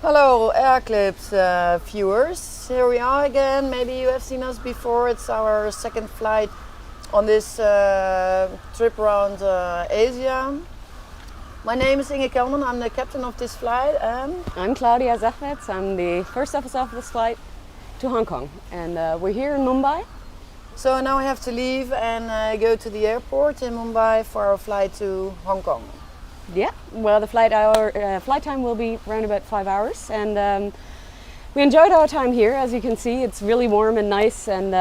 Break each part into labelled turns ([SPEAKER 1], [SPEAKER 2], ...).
[SPEAKER 1] Hello, AirClips viewers. Here we are again. Maybe you have seen us before. It's our second flight on this trip around Asia. My name is Inge. I'm the captain of this flight, and
[SPEAKER 2] I'm Claudia. I'm the first officer of this flight to Hong Kong, and we're here in Mumbai.
[SPEAKER 1] So now we have to leave and go to the airport in Mumbai for our flight to Hong Kong.
[SPEAKER 2] Yeah, well, the flight time will be around about 5 hours, and we enjoyed our time here. As you can see, it's really warm and nice, and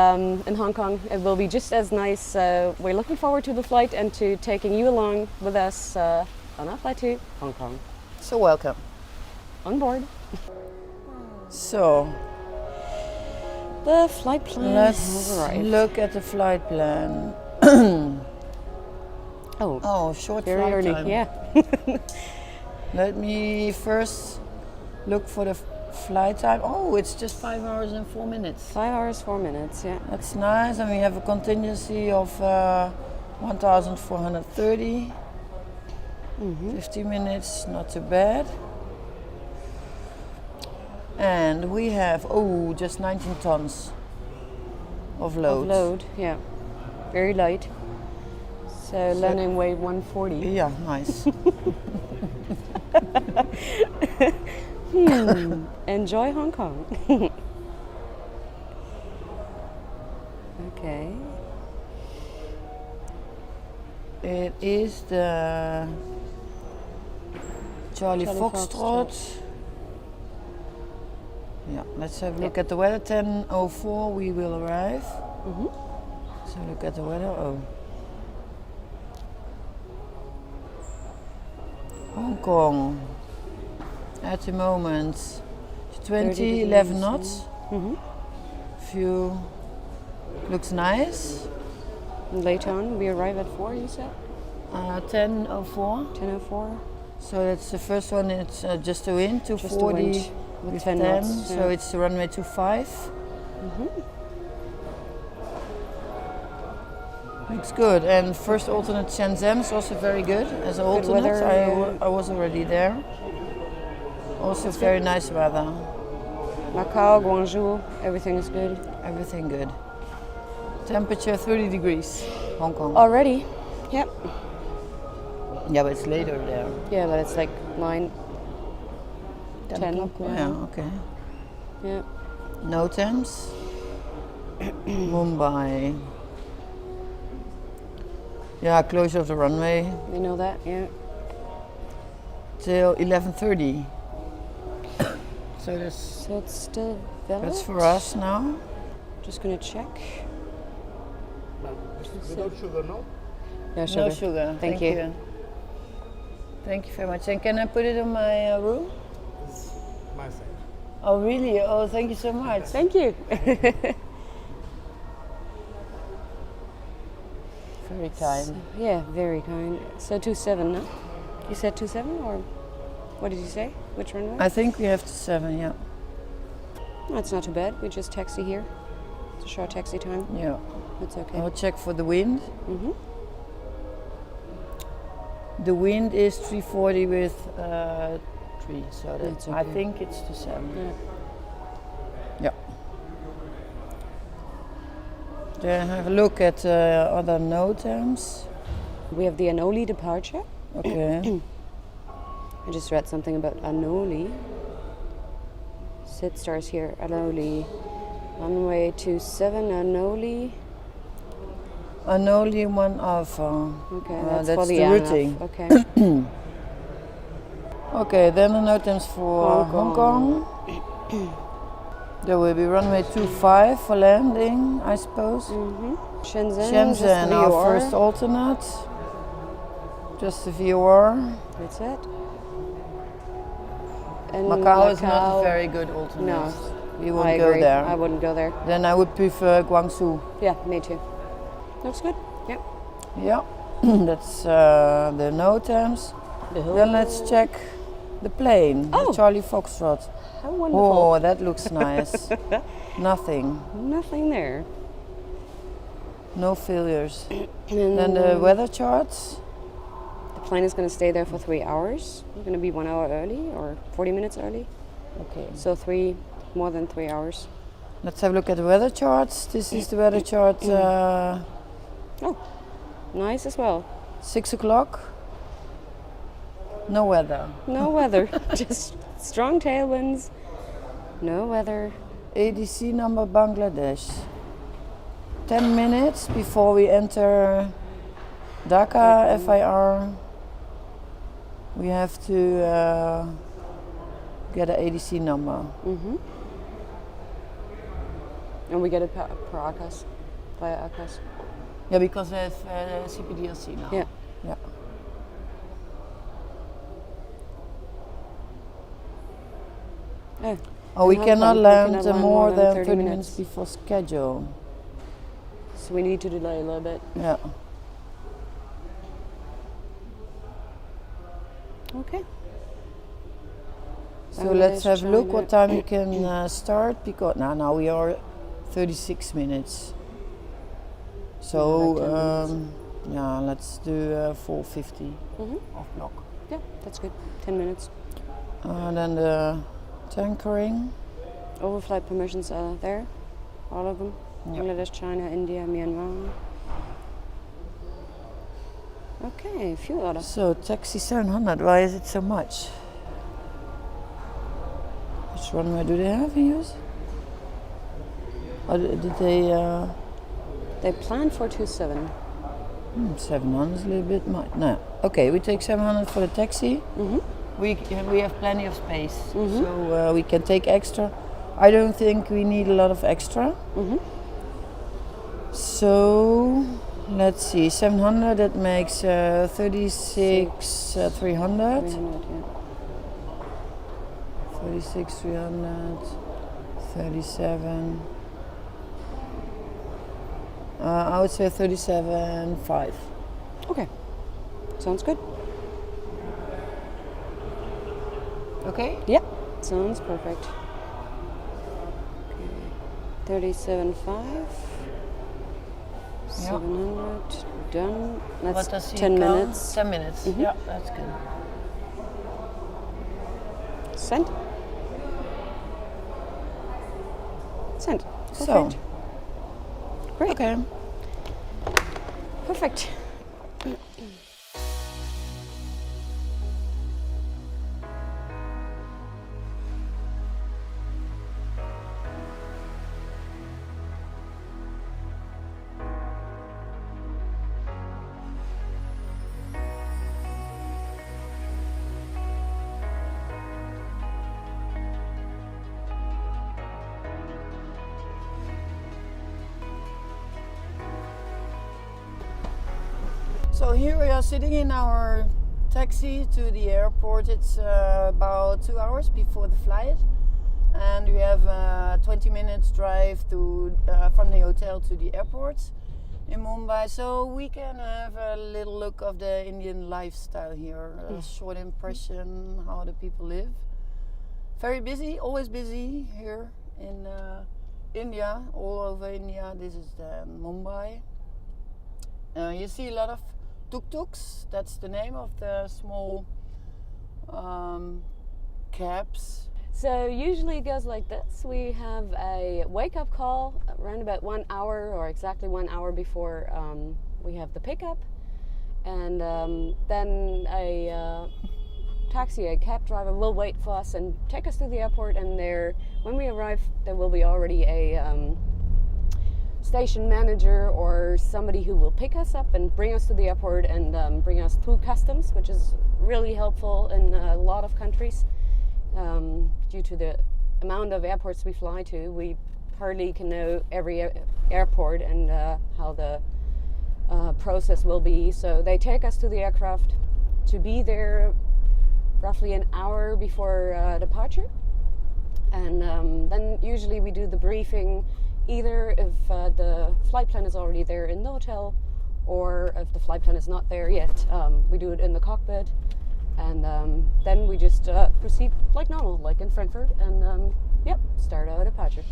[SPEAKER 2] in Hong Kong it will be just as nice. We're looking forward to the flight and to taking you along with us on our flight to Hong Kong.
[SPEAKER 1] So welcome.
[SPEAKER 2] On board.
[SPEAKER 1] So
[SPEAKER 2] the flight plan
[SPEAKER 1] let's
[SPEAKER 2] has arrived.
[SPEAKER 1] look at the flight plan. Oh, short
[SPEAKER 2] very
[SPEAKER 1] flight
[SPEAKER 2] early,
[SPEAKER 1] time.
[SPEAKER 2] yeah.
[SPEAKER 1] Let me first look for the flight time. Oh, it's just 5 hours and 4 minutes.
[SPEAKER 2] 5 hours, 4 minutes, yeah.
[SPEAKER 1] That's nice, and we have a contingency of 1,430. 50 minutes, not too bad. And we have, just 19 tons of load.
[SPEAKER 2] Of load, yeah. Very light. So landing weight 140.
[SPEAKER 1] Yeah, nice.
[SPEAKER 2] Enjoy Hong Kong. Okay.
[SPEAKER 1] It is the Charlie Foxtrot. Yeah, let's have a look at the weather. 10:04 we will arrive. So look at the weather. Hong Kong at the moment 20, 11 knots. View looks nice.
[SPEAKER 2] Later on, we arrive at 4, you said?
[SPEAKER 1] 10:04.
[SPEAKER 2] 10:04.
[SPEAKER 1] So that's the first one. It's just the wind, 240
[SPEAKER 2] wind with 10
[SPEAKER 1] 10.
[SPEAKER 2] knots.
[SPEAKER 1] So
[SPEAKER 2] Yeah.
[SPEAKER 1] it's the runway 25. Looks good. And first alternate Shenzhen is also very good as an
[SPEAKER 2] Good
[SPEAKER 1] alternate.
[SPEAKER 2] weather,
[SPEAKER 1] I was already there. Also very nice weather.
[SPEAKER 2] Macau, Guangzhou, everything is good.
[SPEAKER 1] Everything good. Temperature 30 degrees, Hong Kong.
[SPEAKER 2] Already? Yep.
[SPEAKER 1] Yeah, but it's later there.
[SPEAKER 2] Yeah, but it's like 9, 10
[SPEAKER 1] o'clock. Yeah, okay.
[SPEAKER 2] Yeah.
[SPEAKER 1] No temps. Mumbai. Yeah, closure of the runway
[SPEAKER 2] You know that, yeah.
[SPEAKER 1] till 11:30. So
[SPEAKER 2] So it's still valid?
[SPEAKER 1] that's for us now.
[SPEAKER 2] Just gonna check.
[SPEAKER 3] Without sugar, no?
[SPEAKER 2] No sugar.
[SPEAKER 1] No sugar.
[SPEAKER 2] Thank you.
[SPEAKER 1] Thank you very much. And can I put it in my room?
[SPEAKER 3] It's my side.
[SPEAKER 1] Oh, really? Oh, thank you so much.
[SPEAKER 2] Thank you.
[SPEAKER 1] Very kind.
[SPEAKER 2] Yeah, very kind. So 27, no? You said 27 or what did you say? Which runway?
[SPEAKER 1] I think we have to 7, yeah.
[SPEAKER 2] That's not too bad. We just taxi here. It's a short taxi time.
[SPEAKER 1] Yeah.
[SPEAKER 2] That's okay.
[SPEAKER 1] I'll check for the wind.
[SPEAKER 2] Mm-hmm.
[SPEAKER 1] The wind is 340 with 3, so
[SPEAKER 2] That's
[SPEAKER 1] I
[SPEAKER 2] okay.
[SPEAKER 1] think it's to 7.
[SPEAKER 2] Yeah.
[SPEAKER 1] Yeah. Then have a look at other NOTAMs.
[SPEAKER 2] We have the Anoli departure.
[SPEAKER 1] Okay.
[SPEAKER 2] I just read something about Anoli. Sid stars here. Anoli. Runway 27, Anoli.
[SPEAKER 1] Only one alpha.
[SPEAKER 2] Okay, that's for
[SPEAKER 1] that's
[SPEAKER 2] the
[SPEAKER 1] the
[SPEAKER 2] ANAF.
[SPEAKER 1] routing.
[SPEAKER 2] Okay.
[SPEAKER 1] Okay, then the NOTAMs for
[SPEAKER 2] Hong
[SPEAKER 1] Hong Kong. There will be runway 25 for landing, I suppose.
[SPEAKER 2] Shenzhen. just
[SPEAKER 1] Shenzhen, our
[SPEAKER 2] VOR.
[SPEAKER 1] first alternate. Just the VOR.
[SPEAKER 2] That's it. And
[SPEAKER 1] Macau is not a very good alternate.
[SPEAKER 2] No,
[SPEAKER 1] We
[SPEAKER 2] I
[SPEAKER 1] won't go
[SPEAKER 2] agree.
[SPEAKER 1] there.
[SPEAKER 2] I wouldn't go there.
[SPEAKER 1] Then I would prefer Guangzhou.
[SPEAKER 2] Yeah, me too. Looks good. Yep.
[SPEAKER 1] Yeah, that's the NOTAMs. Then let's check the plane, the
[SPEAKER 2] Oh.
[SPEAKER 1] Charlie Foxtrot.
[SPEAKER 2] How wonderful.
[SPEAKER 1] Oh, that looks nice. Nothing,
[SPEAKER 2] Nothing there.
[SPEAKER 1] no failures.
[SPEAKER 2] And
[SPEAKER 1] Then the weather charts.
[SPEAKER 2] the plane is going to stay there for 3 hours. We're going to be 1 hour early or 40 minutes early.
[SPEAKER 1] Okay.
[SPEAKER 2] So more than 3 hours.
[SPEAKER 1] Let's have a look at the weather charts. This is the weather chart.
[SPEAKER 2] Oh, nice as well.
[SPEAKER 1] 6 o'clock. No weather.
[SPEAKER 2] No weather, just strong tailwinds. No weather.
[SPEAKER 1] ADC number Bangladesh. 10 minutes before we enter Dhaka FIR. We have to get an ADC number.
[SPEAKER 2] And we get it per ACAS, via ACAS.
[SPEAKER 1] Yeah, because we have CPDLC now.
[SPEAKER 2] Yeah.
[SPEAKER 1] Yeah. Oh, we cannot land more than 30 minutes before schedule.
[SPEAKER 2] So we need to delay a little bit.
[SPEAKER 1] Yeah.
[SPEAKER 2] Okay.
[SPEAKER 1] So let's have a look what time you can start, because now we are 36 minutes. So yeah, let's do 4:50 off block.
[SPEAKER 2] Yeah, that's good. 10 minutes.
[SPEAKER 1] Then the tankering.
[SPEAKER 2] Overflight permissions are there, all of them.
[SPEAKER 1] Yep.
[SPEAKER 2] Bangladesh, China, India, Myanmar. Okay, fuel order.
[SPEAKER 1] So taxi 700. Why is it so much? Which runway do they have in use? Or did they?
[SPEAKER 2] They planned for 27.
[SPEAKER 1] 700 is a little bit much. No. Okay, we take 700 for the taxi. We have plenty of space, so we can take extra. I don't think we need a lot of extra. So let's see, 700. That makes 36 300. 36 300. 37. I would say 37.5.
[SPEAKER 2] Okay, sounds good.
[SPEAKER 1] Okay?
[SPEAKER 2] Yeah, sounds perfect. Okay. 37.5. 700. Done. That's 10 minutes.
[SPEAKER 1] 10 minutes. Yeah, that's good.
[SPEAKER 2] Send. Send.
[SPEAKER 1] So.
[SPEAKER 2] Perfect. Great.
[SPEAKER 1] Okay.
[SPEAKER 2] Perfect.
[SPEAKER 1] So here we are sitting in our taxi to the airport. It's about 2 hours before the flight, and we have a 20 minutes drive to from the hotel to the airport in Mumbai. So we can have a little look of the Indian lifestyle here, a short impression how the people live. Very busy, always busy here in India, all over India. This is the Mumbai. You see a lot of tuk-tuks. That's the name of the small cabs.
[SPEAKER 2] So usually it goes like this. We have a wake-up call around about 1 hour, or exactly 1 hour before we have the pickup, and then a taxi, a cab driver, will wait for us and take us to the airport. And when we arrive, there will be already a station manager or somebody who will pick us up and bring us to the airport and bring us through customs, which is really helpful in a lot of countries. Due to the amount of airports we fly to, we hardly can know every airport and how the process will be. So they take us to the aircraft to be there roughly an hour before departure, and then usually we do the briefing, either if the flight plan is already there in the hotel, or if the flight plan is not there yet, we do it in the cockpit. And then we just proceed like normal, like in Frankfurt, and start our departure.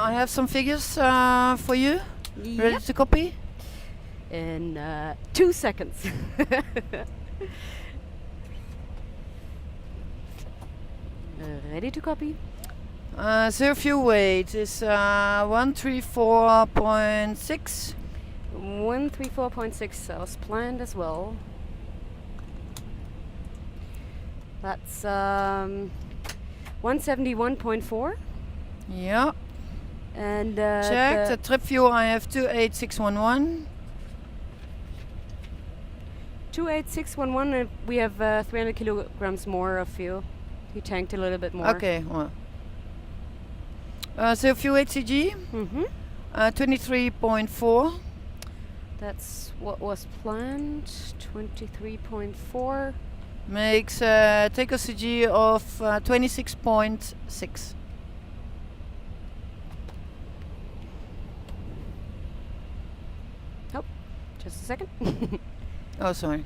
[SPEAKER 1] I have some figures for you. Ready
[SPEAKER 2] Yep.
[SPEAKER 1] to copy?
[SPEAKER 2] In 2 seconds. Ready to copy?
[SPEAKER 1] Zero fuel weight is 134.6.
[SPEAKER 2] 134.6 as planned as well. That's 171.4.
[SPEAKER 1] Yeah.
[SPEAKER 2] And
[SPEAKER 1] Check. The trip fuel I have 28611.
[SPEAKER 2] 28611, and we have 300 kilograms more of fuel. He tanked a little bit more.
[SPEAKER 1] Okay. Well. Zero fuel weight CG. 23.4.
[SPEAKER 2] That's what was planned. 23.4.
[SPEAKER 1] Makes takeoff CG of 26.6.
[SPEAKER 2] Oh, just a second.
[SPEAKER 1] Oh, sorry.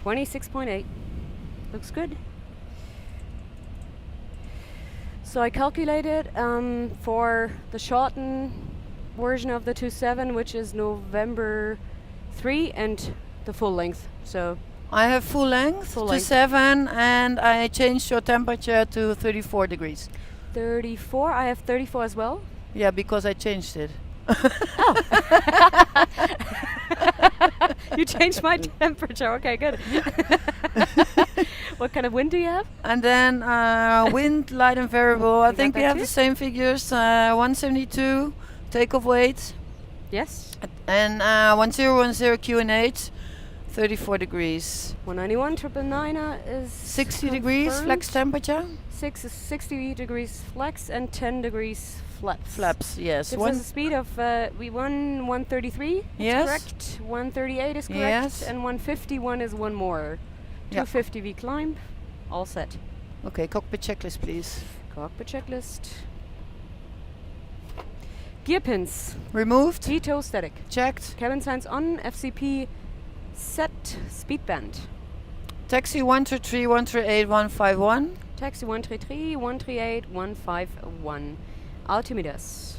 [SPEAKER 2] 26.8. Looks good. So I calculated for the shortened version of the 27, which is November 3, and the full length. So
[SPEAKER 1] I have full length
[SPEAKER 2] Full
[SPEAKER 1] to
[SPEAKER 2] length.
[SPEAKER 1] 7, and I changed your temperature to 34 degrees.
[SPEAKER 2] 34. I have 34 as well.
[SPEAKER 1] Yeah, because I changed it.
[SPEAKER 2] You changed my temperature. Okay, good. What kind of wind do you have?
[SPEAKER 1] And then wind, light and variable. I
[SPEAKER 2] You
[SPEAKER 1] think
[SPEAKER 2] got
[SPEAKER 1] we
[SPEAKER 2] that
[SPEAKER 1] have
[SPEAKER 2] too?
[SPEAKER 1] the same figures. 172 takeoff weight
[SPEAKER 2] Yes.
[SPEAKER 1] and 1010 QNH, 34 degrees.
[SPEAKER 2] 191 999 is
[SPEAKER 1] 60 degrees
[SPEAKER 2] confirmed.
[SPEAKER 1] flex temperature.
[SPEAKER 2] 60 degrees flex and 10 degrees flaps.
[SPEAKER 1] Flaps, yes.
[SPEAKER 2] Gives us a speed of we won 133.
[SPEAKER 1] Yes.
[SPEAKER 2] Correct. 138 is correct.
[SPEAKER 1] Yes.
[SPEAKER 2] And 151 is one more.
[SPEAKER 1] Yeah.
[SPEAKER 2] 250 we climb. All set.
[SPEAKER 1] Okay, cockpit checklist, please.
[SPEAKER 2] Cockpit checklist. Gear pins.
[SPEAKER 1] Removed,
[SPEAKER 2] T-toe static.
[SPEAKER 1] checked.
[SPEAKER 2] Cabin signs on. FCP set. Speed band.
[SPEAKER 1] Taxi 133 138 151.
[SPEAKER 2] Taxi 133 138 151. Altimeters.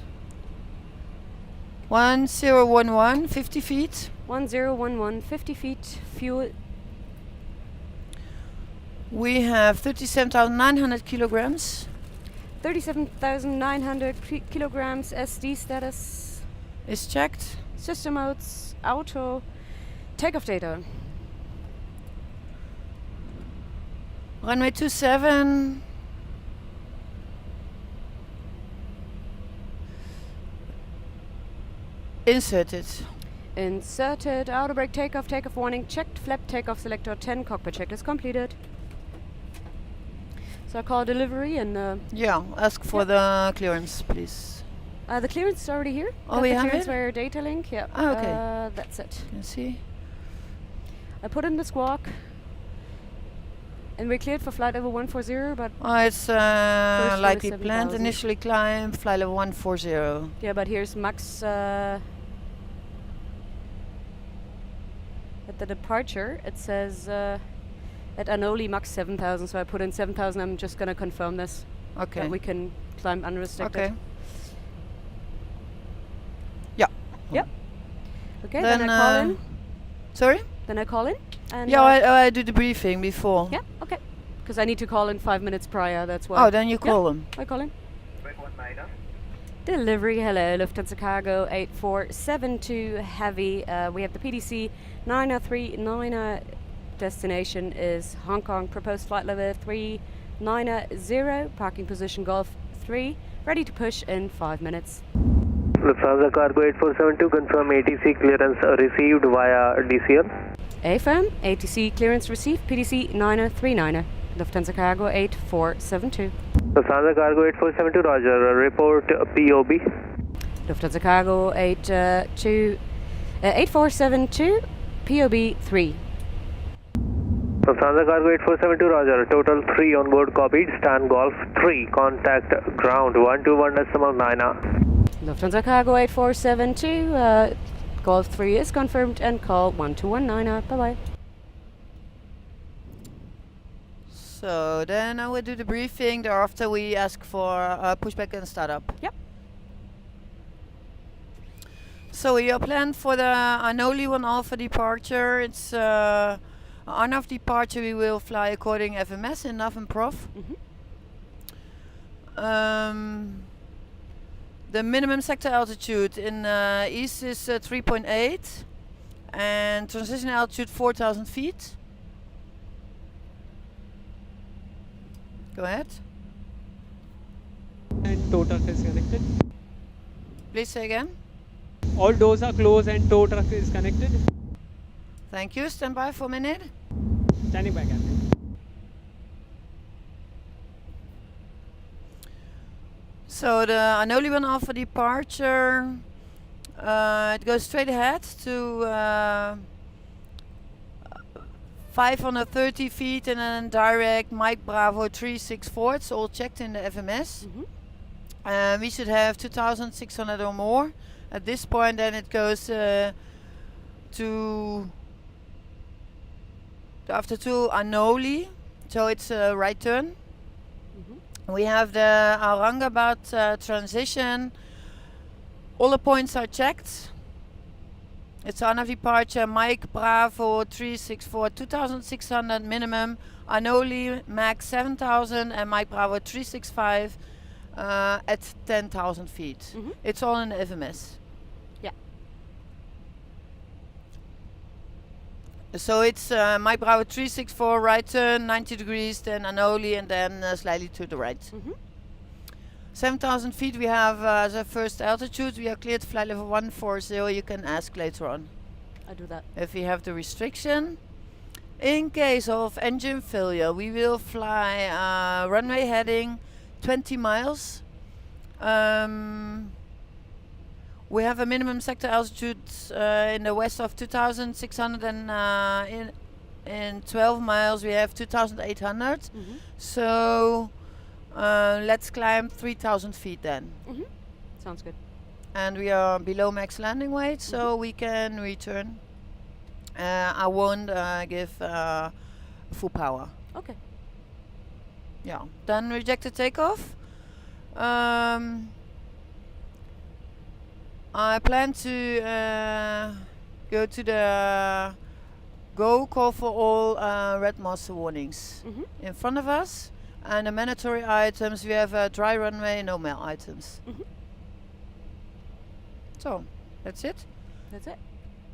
[SPEAKER 1] 1011 50 feet.
[SPEAKER 2] 1011 50 feet. Fuel.
[SPEAKER 1] We have 37,900 kilograms.
[SPEAKER 2] 37,900 kilograms. SD status.
[SPEAKER 1] Is checked.
[SPEAKER 2] System modes. Auto. Takeoff data.
[SPEAKER 1] Runway 27. Inserted.
[SPEAKER 2] Inserted. Auto brake takeoff. Takeoff warning checked. Flap takeoff selector 10. Cockpit check is completed. So I call delivery and
[SPEAKER 1] Yeah, ask for the clearance, please.
[SPEAKER 2] the clearance is already here.
[SPEAKER 1] Oh,
[SPEAKER 2] Got
[SPEAKER 1] we
[SPEAKER 2] the
[SPEAKER 1] have
[SPEAKER 2] clearance
[SPEAKER 1] it?
[SPEAKER 2] via data link. Yeah.
[SPEAKER 1] Ah, okay.
[SPEAKER 2] That's it.
[SPEAKER 1] Can you see?
[SPEAKER 2] I put in the squawk. And we're cleared for flight level 140, but
[SPEAKER 1] It's
[SPEAKER 2] one
[SPEAKER 1] like
[SPEAKER 2] is
[SPEAKER 1] we planned.
[SPEAKER 2] 7,000.
[SPEAKER 1] Initially climb, fly level 140.
[SPEAKER 2] yeah, but here's max at the departure. It says at Anoli max 7,000, so I put in 7,000. I'm just gonna confirm this
[SPEAKER 1] Okay.
[SPEAKER 2] that we can climb unrestricted.
[SPEAKER 1] Okay. Yeah.
[SPEAKER 2] Yep. Okay,
[SPEAKER 1] Then,
[SPEAKER 2] then I call in.
[SPEAKER 1] Sorry?
[SPEAKER 2] Then I call in. And
[SPEAKER 1] Yeah, I do the briefing before.
[SPEAKER 2] yeah, okay. Because I need to call in 5 minutes prior. That's why.
[SPEAKER 1] Oh, then you call them.
[SPEAKER 2] I call in. Delivery, hello, Lufthansa Cargo 8472 Heavy. We have the PDC 939. Destination is Hong Kong. Proposed flight level 390. Parking position Golf 3. Ready to push in 5 minutes.
[SPEAKER 4] Lufthansa Cargo 8472, confirm ATC clearance received via DCL.
[SPEAKER 2] AFM, ATC clearance received, PDC 9039. Lufthansa Cargo 8472.
[SPEAKER 4] Lufthansa Cargo 8472, roger, report POB.
[SPEAKER 2] Lufthansa Cargo 8472, POB 3.
[SPEAKER 4] Lufthansa Cargo 8472, roger, total 3 on board copied, stand Golf 3, contact ground 121.9.
[SPEAKER 2] Lufthansa Cargo 8472, Golf 3 is confirmed and call 1219. Bye bye.
[SPEAKER 1] So then I will do the briefing. Thereafter we ask for pushback and startup.
[SPEAKER 2] Yep.
[SPEAKER 1] So your plan for the Anoli 1 Alpha departure, it's on-off departure we will fly according FMS in NAV and PROF. The minimum sector altitude in east is 3.8 and transition altitude 4,000 feet. Go ahead.
[SPEAKER 5] And tow truck is connected.
[SPEAKER 1] Please say again.
[SPEAKER 5] All doors are closed and tow truck is connected.
[SPEAKER 1] Thank you. Stand by for a minute.
[SPEAKER 5] Standing by, Captain.
[SPEAKER 1] So the Anoli 1 Alpha departure, it goes straight ahead to 530 feet and then direct Mike Bravo 364. It's all checked in the FMS. We should have 2,600 or more at this point. Then it goes to Anoli, so it's a right turn. We have the Aurangabad transition. All the points are checked. It's on-off departure, Mike Bravo 364, 2,600 minimum, Anoli max 7,000 and Mike Bravo 365 at 10,000 feet. It's all in the FMS.
[SPEAKER 2] Yeah.
[SPEAKER 1] So it's Mike Bravo 364, right turn, 90 degrees, then Anoli, and then slightly to the right. 7,000 feet we have as a first altitude. We are cleared flight level 140. You can ask later on.
[SPEAKER 2] I do that.
[SPEAKER 1] If we have the restriction. In case of engine failure, we will fly runway heading 20 miles. We have a minimum sector altitude in the west of 2,600 and in 12 miles we have 2,800. So let's climb 3,000 feet then.
[SPEAKER 2] Sounds good.
[SPEAKER 1] And we are below max landing weight, so we can return. I won't give full power.
[SPEAKER 2] Okay.
[SPEAKER 1] Yeah. Then rejected takeoff. I plan to go to the call for all red master warnings in front of us. And the mandatory items, we have a dry runway, no mail items. So, that's it.
[SPEAKER 2] That's it.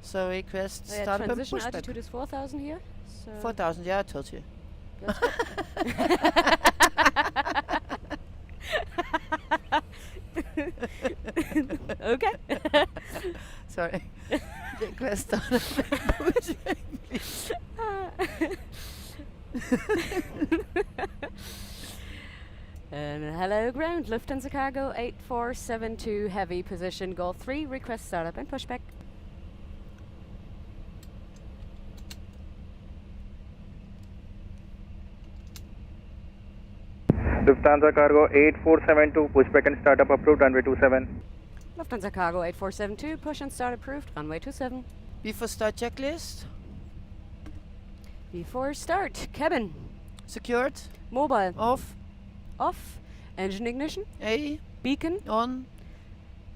[SPEAKER 1] So request
[SPEAKER 2] Yeah,
[SPEAKER 1] start up and
[SPEAKER 2] transition
[SPEAKER 1] pushback.
[SPEAKER 2] altitude is 4,000 here. So
[SPEAKER 1] 4,000, yeah, I told you.
[SPEAKER 2] that's good. Okay.
[SPEAKER 1] Sorry. Request start up and pushback, please.
[SPEAKER 2] And hello ground, Lufthansa Cargo 8472 heavy position Golf 3, request startup and pushback.
[SPEAKER 4] Lufthansa Cargo 8472, pushback and startup approved, runway 27.
[SPEAKER 2] Lufthansa Cargo 8472, push and start approved, runway 27.
[SPEAKER 1] Before start checklist.
[SPEAKER 2] Before start, cabin,
[SPEAKER 1] Secured.
[SPEAKER 2] mobile,
[SPEAKER 1] Off.
[SPEAKER 2] off, engine ignition,
[SPEAKER 1] A.
[SPEAKER 2] beacon,
[SPEAKER 1] On.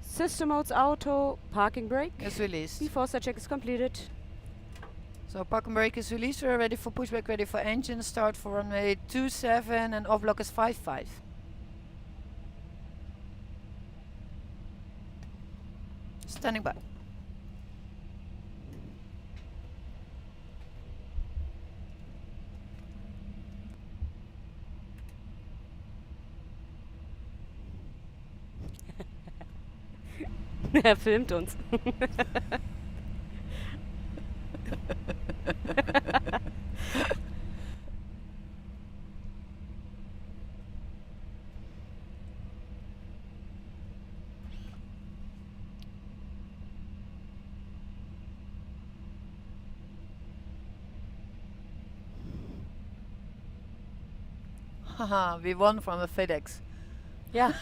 [SPEAKER 2] system modes auto, parking brake.
[SPEAKER 1] Is released.
[SPEAKER 2] Before start check is completed.
[SPEAKER 1] So parking brake is released. We're ready for pushback, ready for engine start for runway 27 and off block is 55. Standing by.
[SPEAKER 2] Er filmt uns.
[SPEAKER 1] Haha, we won from a FedEx.
[SPEAKER 2] Yeah.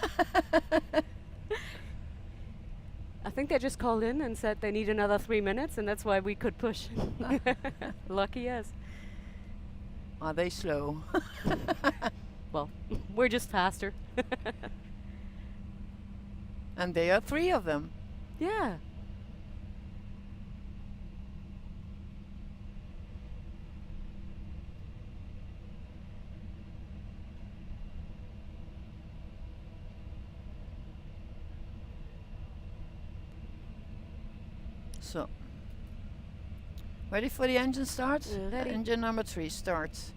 [SPEAKER 2] I think they just called in and said they need another 3 minutes, and that's why we could push. Lucky us.
[SPEAKER 1] Are they slow?
[SPEAKER 2] Well, we're just faster.
[SPEAKER 1] And there are 3 of them.
[SPEAKER 2] Yeah.
[SPEAKER 1] So, ready for the engine start?
[SPEAKER 2] Ready.
[SPEAKER 1] Engine number 3 starts.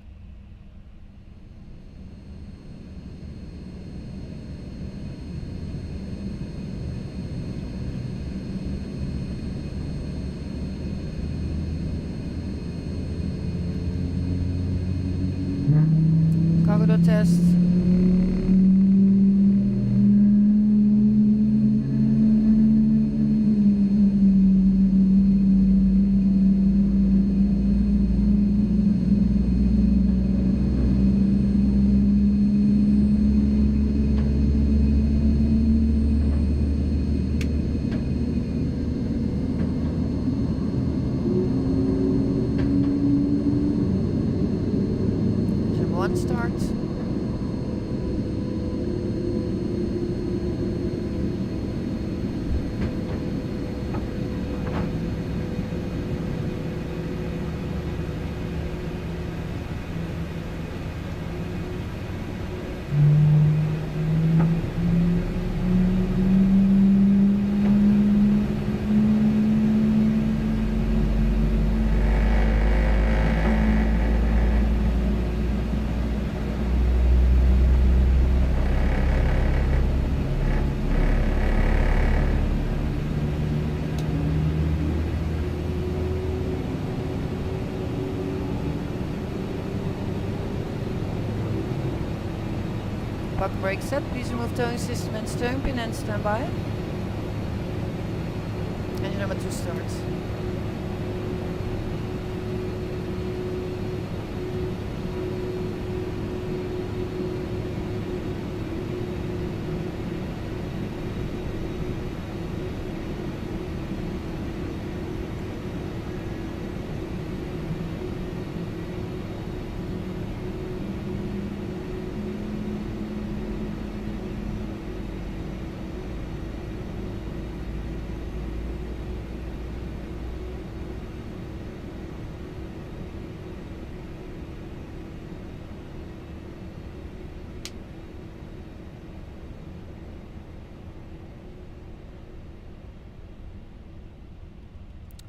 [SPEAKER 1] Cargo door test. Engine 1 starts. Park brake set. Please remove towing system and steering pin and stand by. Engine number 2 starts.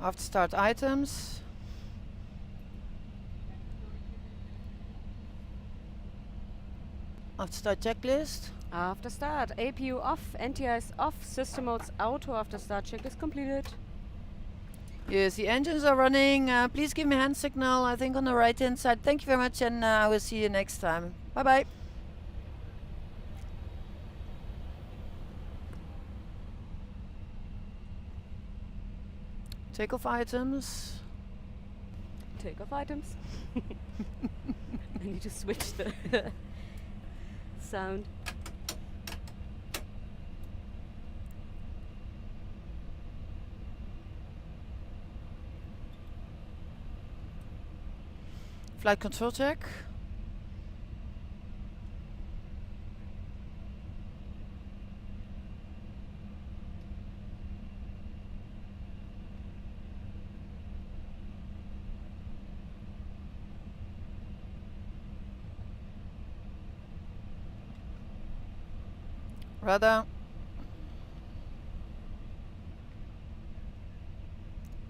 [SPEAKER 1] After start items. After start checklist.
[SPEAKER 2] After start, APU off, NTIs off, system modes auto. After start checklist completed.
[SPEAKER 1] Yes, the engines are running. Please give me a hand signal, I think on the right hand side. Thank you very much, and I will see you next time. Bye bye. Takeoff items.
[SPEAKER 2] Takeoff items. I need to switch the sound.
[SPEAKER 1] Flight control check. Radar.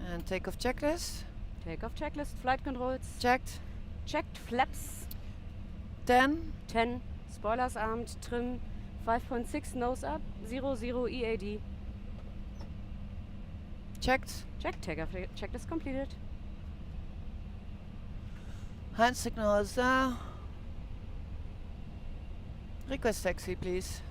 [SPEAKER 1] And takeoff checklist.
[SPEAKER 2] Takeoff checklist, flight controls.
[SPEAKER 1] Checked.
[SPEAKER 2] Checked, flaps.
[SPEAKER 1] 10.
[SPEAKER 2] 10. Spoilers armed, trim. 5.6 nose up, 00 EAD.
[SPEAKER 1] Checked.
[SPEAKER 2] Checked, takeoff checklist completed.
[SPEAKER 1] Hand signal is there. Request taxi, please.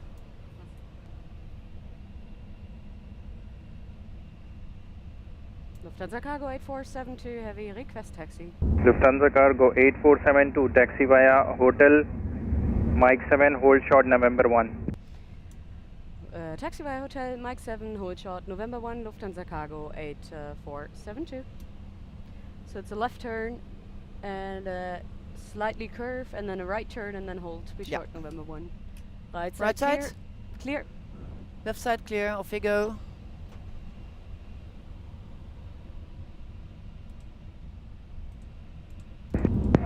[SPEAKER 2] Lufthansa Cargo 8472 Heavy, request taxi.
[SPEAKER 6] Lufthansa Cargo 8472, taxi via Hotel Mike 7, hold short November 1.
[SPEAKER 2] Taxi via Hotel Mike 7, hold short November 1, Lufthansa Cargo 8472. So it's a left turn and a slightly curve and then a right turn and then hold to be
[SPEAKER 1] Yeah.
[SPEAKER 2] short November 1. Right side
[SPEAKER 1] Right side?
[SPEAKER 2] clear. Clear.
[SPEAKER 1] Left side clear, off you go.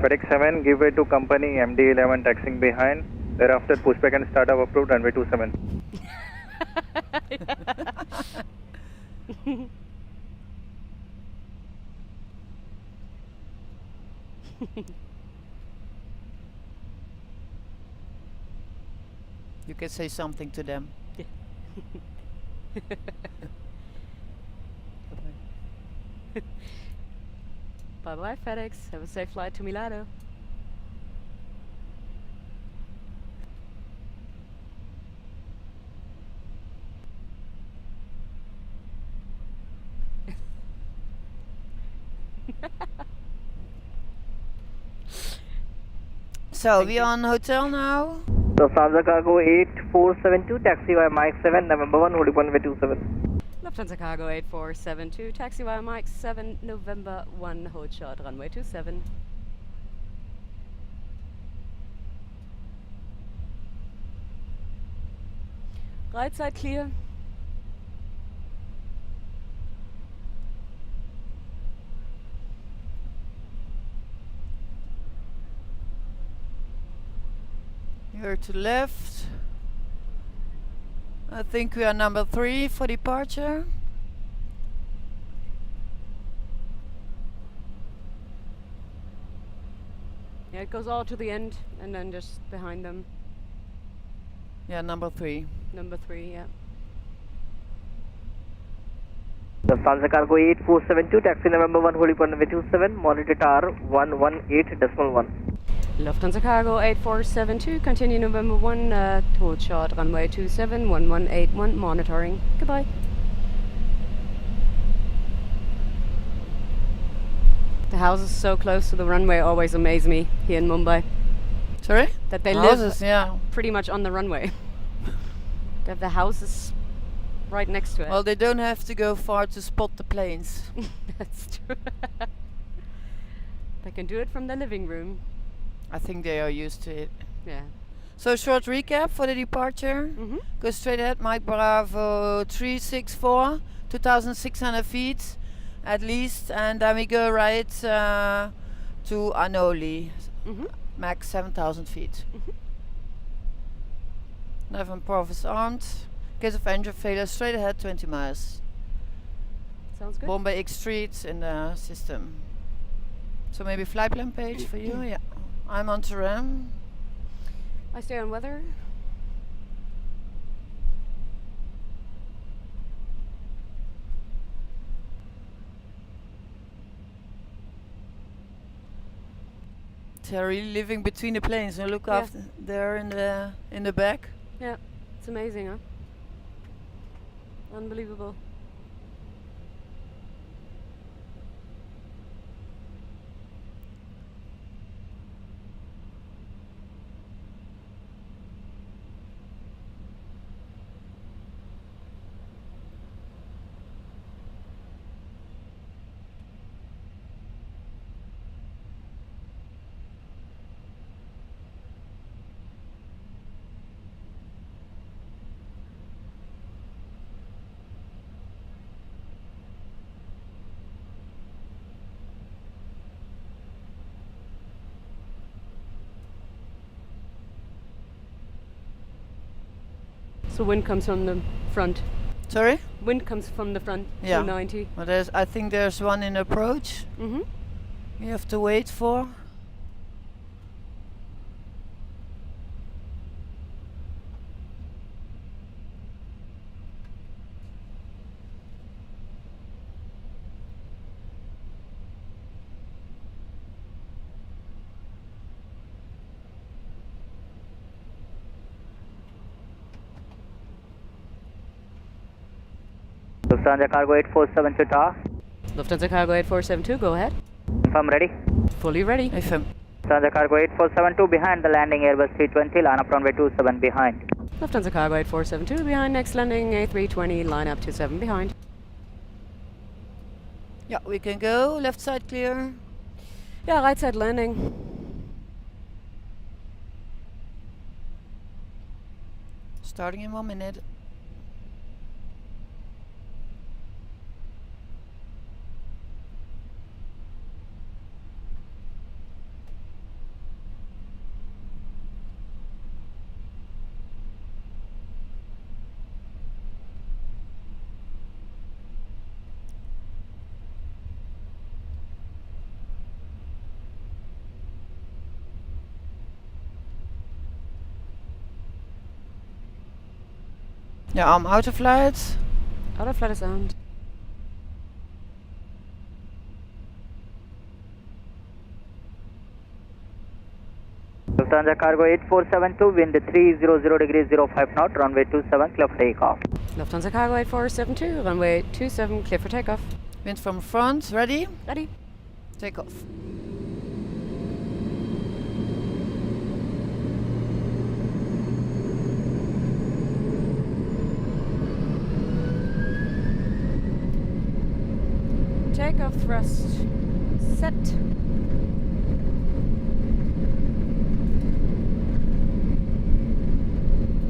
[SPEAKER 6] FedEx 7, give way to company MD11 taxiing behind. Thereafter, pushback and start of approved runway 27.
[SPEAKER 1] You can say something to them.
[SPEAKER 2] Bye bye FedEx. Have a safe flight to Milano.
[SPEAKER 1] So we on hotel now.
[SPEAKER 4] Lufthansa Cargo 8472, taxi via Mike 7, November 1, holding runway 27.
[SPEAKER 2] Lufthansa Cargo 8472, taxi via Mike 7, November 1, hold short, runway 27. Right side clear.
[SPEAKER 1] Here to left. I think we are number 3 for departure.
[SPEAKER 2] Yeah, it goes all to the end and then just behind them.
[SPEAKER 1] Yeah, number 3.
[SPEAKER 2] Number 3, yeah.
[SPEAKER 4] Lufthansa Cargo 8472, taxi November 1, holding runway 27, monitor tower 118.1.
[SPEAKER 2] Lufthansa Cargo 8472, continue November 1, hold short, runway 27, 1181, monitoring. Goodbye. The houses so close to the runway always amaze me here in Mumbai.
[SPEAKER 1] Sorry?
[SPEAKER 2] That they
[SPEAKER 1] Houses,
[SPEAKER 2] live
[SPEAKER 1] yeah.
[SPEAKER 2] pretty much on the runway. They have the houses right next to it.
[SPEAKER 1] Well, they don't have to go far to spot the planes.
[SPEAKER 2] That's true. They can do it from the living room.
[SPEAKER 1] I think they are used to it.
[SPEAKER 2] Yeah.
[SPEAKER 1] So short recap for the departure. Go straight ahead, Mike Bravo 364, 2,600 feet at least, and then we go right to Anoli, max 7,000 feet. Nevin Province armed. In case of engine failure, straight ahead 20 miles.
[SPEAKER 2] Sounds good.
[SPEAKER 1] Bombay X Street in the system. So maybe flight plan page for you? Yeah. I'm on terrain.
[SPEAKER 2] I stay on weather.
[SPEAKER 1] They're really living between the planes. And look
[SPEAKER 2] Yeah.
[SPEAKER 1] after there in the back.
[SPEAKER 2] Yeah, it's amazing, huh? Unbelievable. So wind comes from the front.
[SPEAKER 1] Sorry?
[SPEAKER 2] Wind comes from the front.
[SPEAKER 1] Yeah.
[SPEAKER 2] 290.
[SPEAKER 1] Well, I think there's one in approach.
[SPEAKER 2] Mm-hmm.
[SPEAKER 1] You have to wait for.
[SPEAKER 4] Lufthansa Cargo 847 tower.
[SPEAKER 2] Lufthansa Cargo 8472, go ahead.
[SPEAKER 4] Confirm ready.
[SPEAKER 2] Fully ready.
[SPEAKER 1] FM.
[SPEAKER 4] Lufthansa Cargo 8472 behind the landing Airbus 320, line up runway 27 behind.
[SPEAKER 2] Lufthansa Cargo 8472 behind, next landing A320, line up 27 behind.
[SPEAKER 1] Yeah, we can go. Left side clear.
[SPEAKER 2] Yeah, right side landing.
[SPEAKER 1] Starting in 1 minute. Ja, autoflight.
[SPEAKER 2] Autoflight is on.
[SPEAKER 7] Lufthansa cargo 8472, wind 300 degrees 05 knot, runway 27, clear for takeoff.
[SPEAKER 2] Lufthansa cargo 8472, runway 27, clear for takeoff.
[SPEAKER 1] Wind from front. Ready?
[SPEAKER 2] Ready.
[SPEAKER 1] Take off.
[SPEAKER 2] Takeoff thrust set.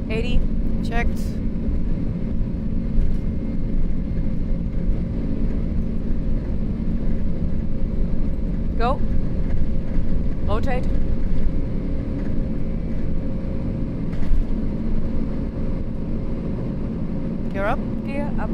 [SPEAKER 2] $80.
[SPEAKER 1] Checked.
[SPEAKER 2] Go. Rotate.
[SPEAKER 1] Gear up.
[SPEAKER 2] Gear up.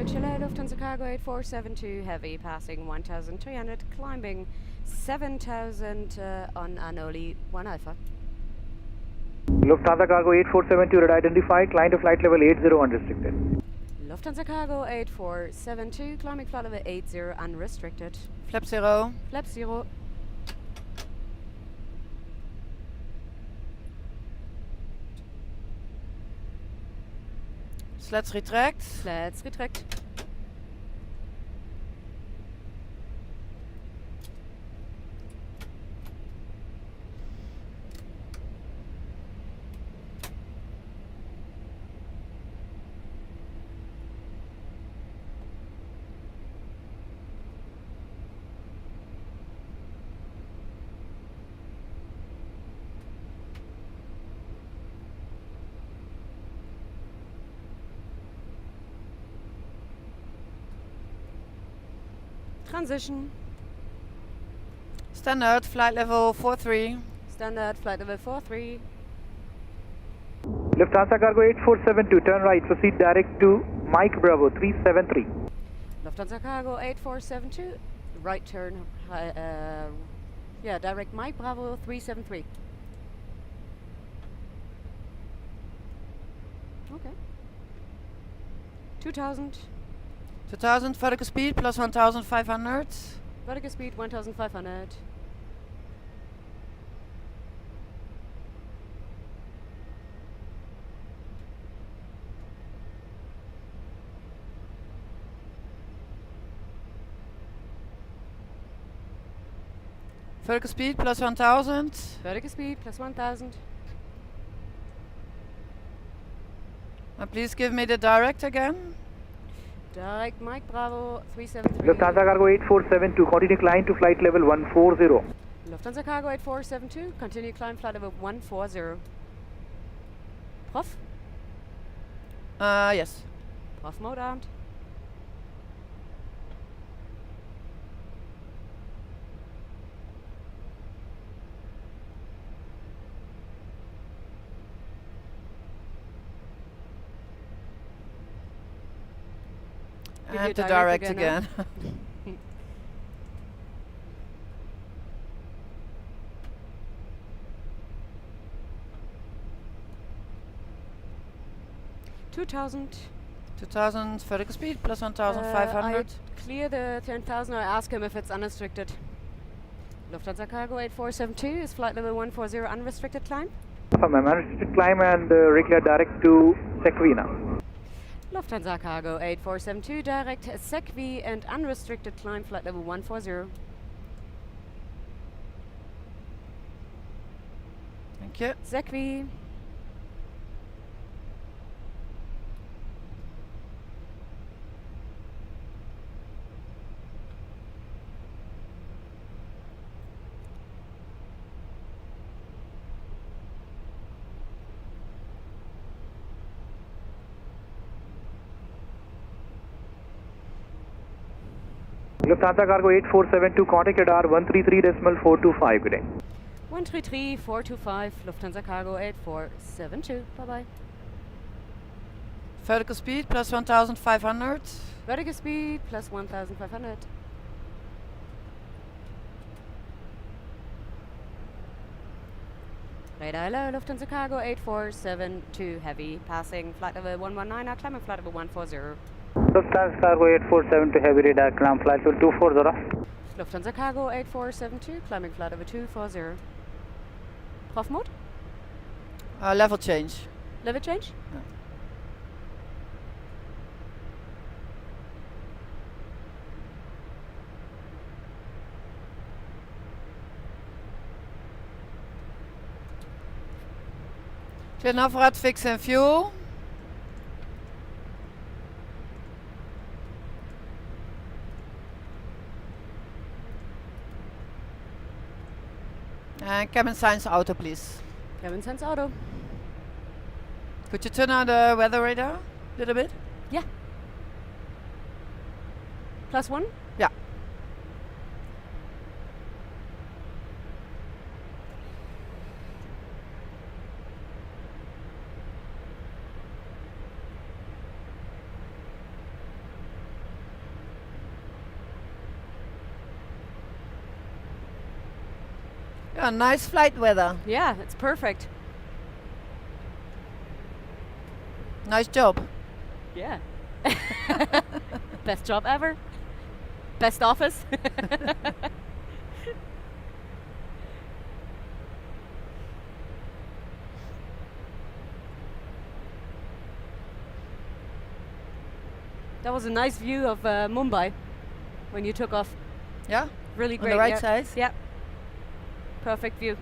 [SPEAKER 2] Chile, Lufthansa cargo 8472, heavy, passing 1,300, climbing 7,000 on Anoli 1 Alpha.
[SPEAKER 6] Lufthansa cargo 8472, red identified, climb to flight level 80 unrestricted.
[SPEAKER 2] Lufthansa cargo 8472, climbing flight level 80 unrestricted.
[SPEAKER 1] Flap 0.
[SPEAKER 2] Flap 0.
[SPEAKER 1] Sleds retract.
[SPEAKER 2] Let's retract. Transition.
[SPEAKER 1] Standard, flight level 43.
[SPEAKER 2] Standard, flight level 43.
[SPEAKER 6] Lufthansa cargo 8472, turn right, proceed direct to Mike Bravo 373.
[SPEAKER 2] Lufthansa cargo 8472, right turn, direct Mike Bravo 373. Okay. 2000.
[SPEAKER 1] 2000 vertical speed plus 1500.
[SPEAKER 2] Vertical speed 1500.
[SPEAKER 1] Vertical speed plus 1000.
[SPEAKER 2] Vertical speed plus 1000.
[SPEAKER 1] And please give me the direct again.
[SPEAKER 2] Direct Mike Bravo 373.
[SPEAKER 6] Lufthansa cargo 8472, continue climb to flight level 140.
[SPEAKER 2] Lufthansa cargo 8472, continue climb flight level 140. Prof?
[SPEAKER 1] Yes.
[SPEAKER 2] Prof mode armed.
[SPEAKER 1] And the direct again.
[SPEAKER 2] Two
[SPEAKER 1] 2000 vertical speed plus 1500.
[SPEAKER 2] Clear the 10,000. I ask him if it's unrestricted. Lufthansa cargo 8472 is flight level 140 unrestricted climb.
[SPEAKER 6] Unrestricted climb and regular direct to Sequina.
[SPEAKER 2] Lufthansa cargo 8472 direct SECV and unrestricted climb flight level 140.
[SPEAKER 1] Dank je.
[SPEAKER 2] Circuit.
[SPEAKER 4] Lufthansa Cargo 8472, contact radar 133.425, good day.
[SPEAKER 2] 133-425, Lufthansa Cargo 8472. Bye-bye.
[SPEAKER 1] Vertical speed plus 1,500.
[SPEAKER 2] Vertical speed plus 1,500. Radar low, Lufthansa Cargo 8472 heavy, passing flight level 119, now climbing flight level 140.
[SPEAKER 7] Lufthansa Cargo 8472 heavy radar, climb flight level 240.
[SPEAKER 2] Lufthansa Cargo 8472, climbing flight level 240. Prof mode?
[SPEAKER 1] Level change.
[SPEAKER 2] Level change?
[SPEAKER 1] Ja. Clear now for fix and fuel. And cabin signs auto, please.
[SPEAKER 2] Cabin sense auto.
[SPEAKER 1] Could you turn on the weather radar a little bit?
[SPEAKER 2] Yeah. +1?
[SPEAKER 1] Yeah. Yeah, nice flight weather.
[SPEAKER 2] Yeah, it's perfect.
[SPEAKER 1] Nice job.
[SPEAKER 2] Yeah. Best job ever. Best office. That was a nice view of Mumbai when you took off.
[SPEAKER 1] Yeah?
[SPEAKER 2] Really
[SPEAKER 1] On
[SPEAKER 2] great.
[SPEAKER 1] the right
[SPEAKER 2] yeah.
[SPEAKER 1] side?
[SPEAKER 2] Yeah. Perfect view.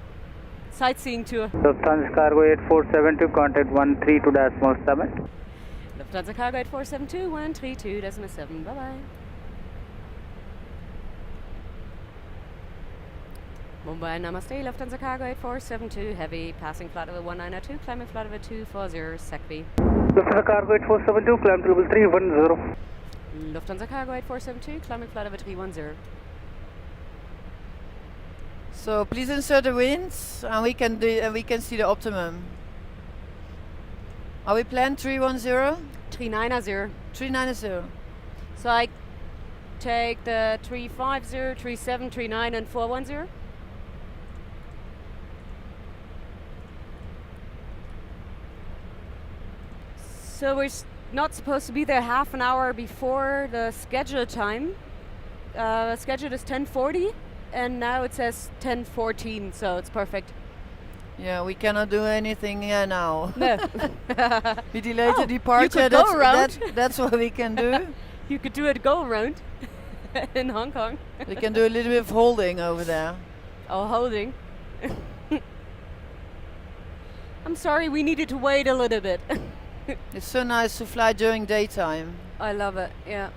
[SPEAKER 2] Sightseeing tour.
[SPEAKER 7] Lufthansa Cargo 8472, contact 132.7.
[SPEAKER 2] Lufthansa Cargo 8472 132.7. Bye bye. Mumbai Namaste, Lufthansa Cargo 8472 heavy, passing flight level 1902, climbing flight level 240, SECV.
[SPEAKER 7] Lufthansa Cargo 8472, climb to level 310.
[SPEAKER 2] Lufthansa Cargo 8472, climbing flight level 310.
[SPEAKER 1] So please insert the winds and we can see the optimum. Are we planned 310?
[SPEAKER 2] 390.
[SPEAKER 1] 390.
[SPEAKER 2] So I take the 350, 37, 39 and 410. So we're not supposed to be there half an hour before the scheduled time. Scheduled is 10:40 and now it says 10:14, so it's perfect.
[SPEAKER 1] Yeah, we cannot do anything now.
[SPEAKER 2] No.
[SPEAKER 1] We delayed
[SPEAKER 2] Oh,
[SPEAKER 1] the departure.
[SPEAKER 2] you could go around.
[SPEAKER 1] That's what we can do.
[SPEAKER 2] You could do a go around in Hong Kong.
[SPEAKER 1] We can do a little bit of holding over there.
[SPEAKER 2] Oh, holding. I'm sorry, we needed to wait a little bit.
[SPEAKER 1] It's so nice to fly during daytime.
[SPEAKER 2] I love it, yeah.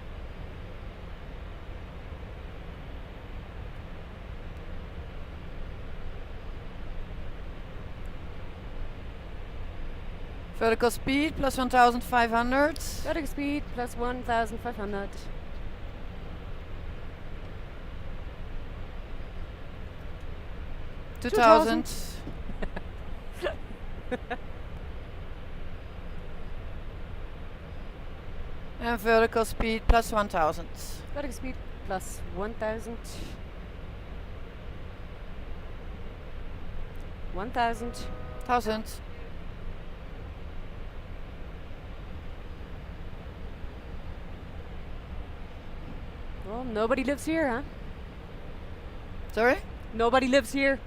[SPEAKER 1] Vertical speed plus 1,500.
[SPEAKER 2] Vertical speed plus 1,500.
[SPEAKER 1] Two thousand. And vertical speed plus 1,000.
[SPEAKER 2] Vertical speed plus 1,000. 1,000.
[SPEAKER 1] 1,000.
[SPEAKER 2] Well, nobody lives here, huh?
[SPEAKER 1] Sorry?
[SPEAKER 2] Nobody lives here.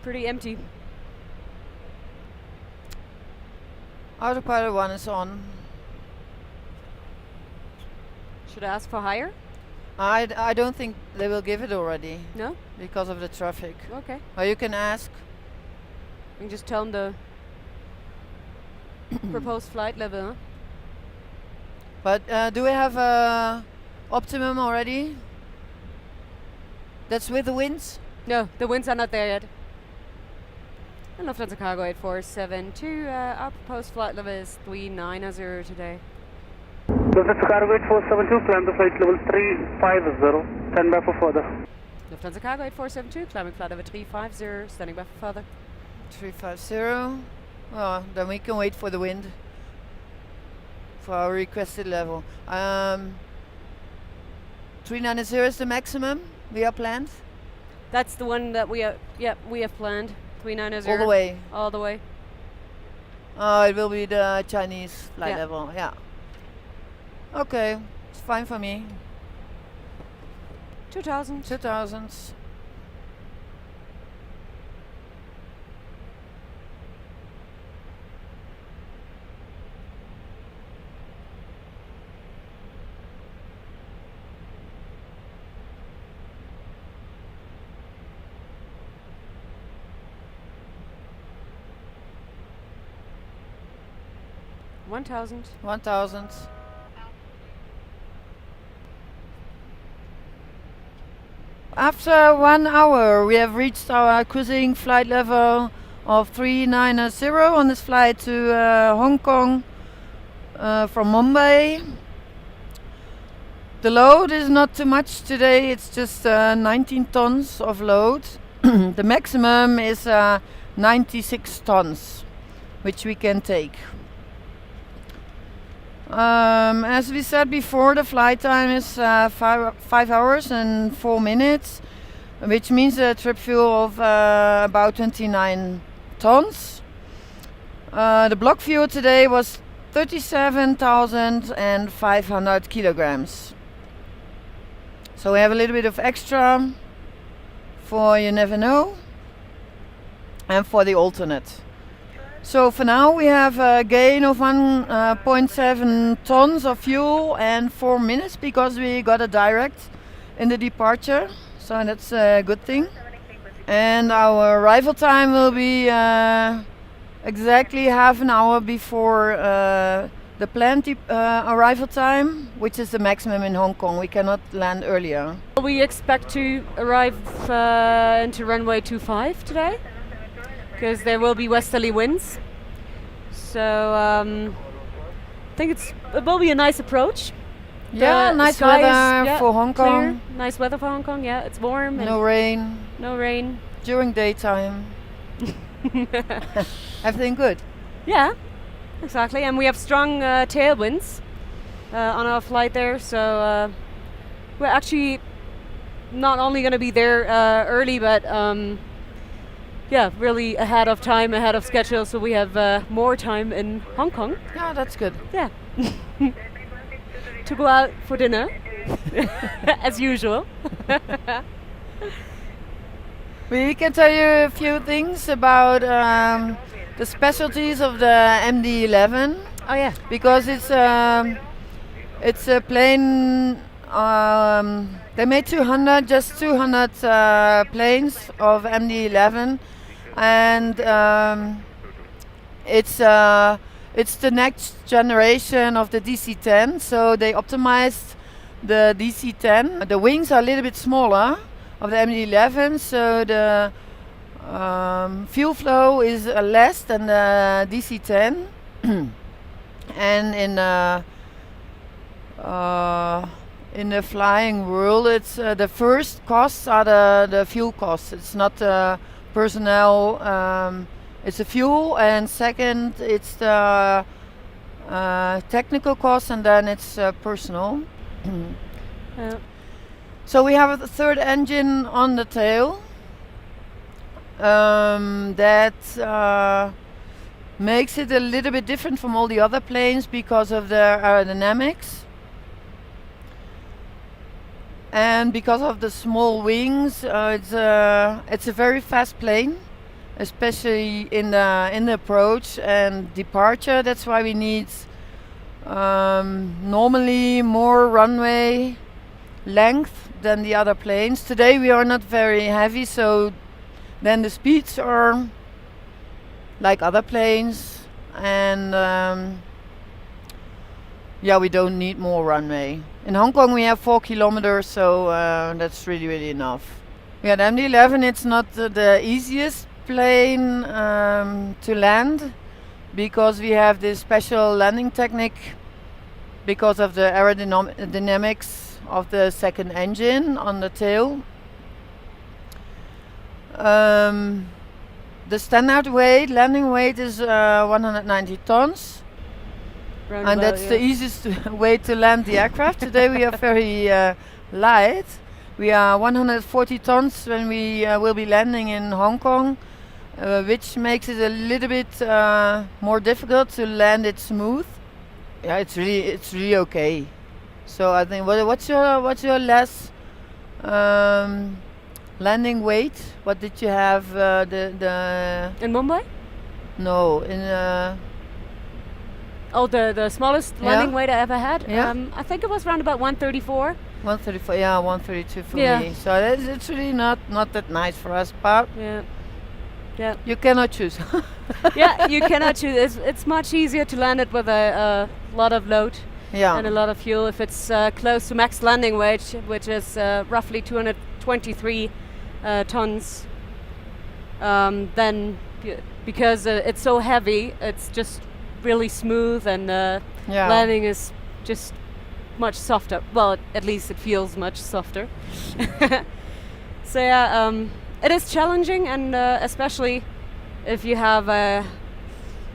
[SPEAKER 2] Pretty empty.
[SPEAKER 1] Autopilot 1 is on.
[SPEAKER 2] Should I ask for higher?
[SPEAKER 1] I don't think they will give it already
[SPEAKER 2] No?
[SPEAKER 1] because of the traffic.
[SPEAKER 2] Okay.
[SPEAKER 1] Or you can ask.
[SPEAKER 2] You can just tell them the proposed flight level, huh?
[SPEAKER 1] But do we have optimum already? That's with the winds?
[SPEAKER 2] No, the winds are not there yet. And Lufthansa Cargo 8472, our proposed flight level is 390 today.
[SPEAKER 4] Lufthansa Cargo 8472, climb to flight level 350, stand by for further.
[SPEAKER 2] Lufthansa Cargo 8472, climbing flight level 350, standing by for further.
[SPEAKER 1] 350. Well, then we can wait for the wind for our requested level. 390 is the maximum we are planned?
[SPEAKER 2] That's the one that we have planned. 390.
[SPEAKER 1] All the way?
[SPEAKER 2] All the way.
[SPEAKER 1] Oh, it will be the Chinese flight
[SPEAKER 2] Yeah.
[SPEAKER 1] level, yeah. Okay, it's fine for me.
[SPEAKER 2] 2000.
[SPEAKER 1] 2000s.
[SPEAKER 2] One
[SPEAKER 1] 1000. After 1 hour, we have reached our cruising flight level of 390 on this flight to Hong Kong from Mumbai. The load is not too much today, it's just 19 tons of load. The maximum is 96 tons, which we can take. As we said before, the flight time is 5 hours and 4 minutes, which means a trip fuel of about 29 tons. The block fuel today was 37,500 kilograms. So we have a little bit of extra for you never know and for the alternate. So for now we have a gain of 1.7 tons of fuel and 4 minutes because we got a direct in the departure, so that's a good thing. And our arrival time will be exactly half an hour before the planned arrival time, which is the maximum in Hong Kong. We cannot land earlier.
[SPEAKER 2] We expect to arrive into runway 25 today, because there will be westerly winds. So I think it will be a nice approach.
[SPEAKER 1] Yeah,
[SPEAKER 2] The
[SPEAKER 1] nice
[SPEAKER 2] sky is,
[SPEAKER 1] weather for Hong
[SPEAKER 2] clear.
[SPEAKER 1] Kong.
[SPEAKER 2] Nice weather for Hong Kong, yeah. It's warm and
[SPEAKER 1] No rain
[SPEAKER 2] no rain.
[SPEAKER 1] during daytime. Everything good.
[SPEAKER 2] Yeah, exactly. And we have strong tailwinds on our flight there. So we're actually not only going to be there early, but yeah, really ahead of time, ahead of schedule. So we have more time in Hong Kong.
[SPEAKER 1] Yeah, that's good.
[SPEAKER 2] Yeah. To go out for dinner, as usual.
[SPEAKER 1] We can tell you a few things about the specialties of the MD-11
[SPEAKER 2] Oh yeah.
[SPEAKER 1] because it's a plane. They made 200 planes of MD-11, and it's the next generation of the DC-10. So they optimized the DC-10. The wings are a little bit smaller of the MD-11, so the fuel flow is less than the DC-10. And in the flying world, it's the first costs are the fuel costs. It's not personnel. It's the fuel, and second, it's the technical costs, and then it's personal. So we have a third engine on the tail that makes it a little bit different from all the other planes because of the aerodynamics. And because of the small wings, it's a very fast plane, especially in the approach and departure. That's why we need normally more runway length than the other planes. Today we are not very heavy, so then the speeds are like other planes, and yeah, we don't need more runway. In Hong Kong we have 4 kilometers, so that's really enough. Yeah, the MD-11, it's not the easiest plane to land, because we have this special landing technique because of the aerodynamics of the second engine on the tail. The standard weight, landing weight is 190 tons. And that's the easiest way to land the aircraft. Today we are very light. We are 140 tons when we will be landing in Hong Kong, which makes it a little bit more difficult to land it smooth. Yeah, it's really okay. So I think what's your last landing weight? What did you have the
[SPEAKER 2] In Mumbai?
[SPEAKER 1] No, in
[SPEAKER 2] the smallest landing weight I ever had?
[SPEAKER 1] Yeah.
[SPEAKER 2] I think it was around about 134.
[SPEAKER 1] 134, yeah, 132 for
[SPEAKER 2] Yeah.
[SPEAKER 1] me. So it's really not that nice for us, but
[SPEAKER 2] Yeah.
[SPEAKER 1] you cannot choose.
[SPEAKER 2] Yeah, you cannot choose. It's much easier to land it with a lot of load
[SPEAKER 1] Yeah.
[SPEAKER 2] and a lot of fuel if it's close to max landing weight, which is roughly 223 tons. Then, because it's so heavy, it's just really smooth, and
[SPEAKER 1] Yeah.
[SPEAKER 2] landing is just much softer. Well, at least it feels much softer. So yeah, it is challenging, and especially if you have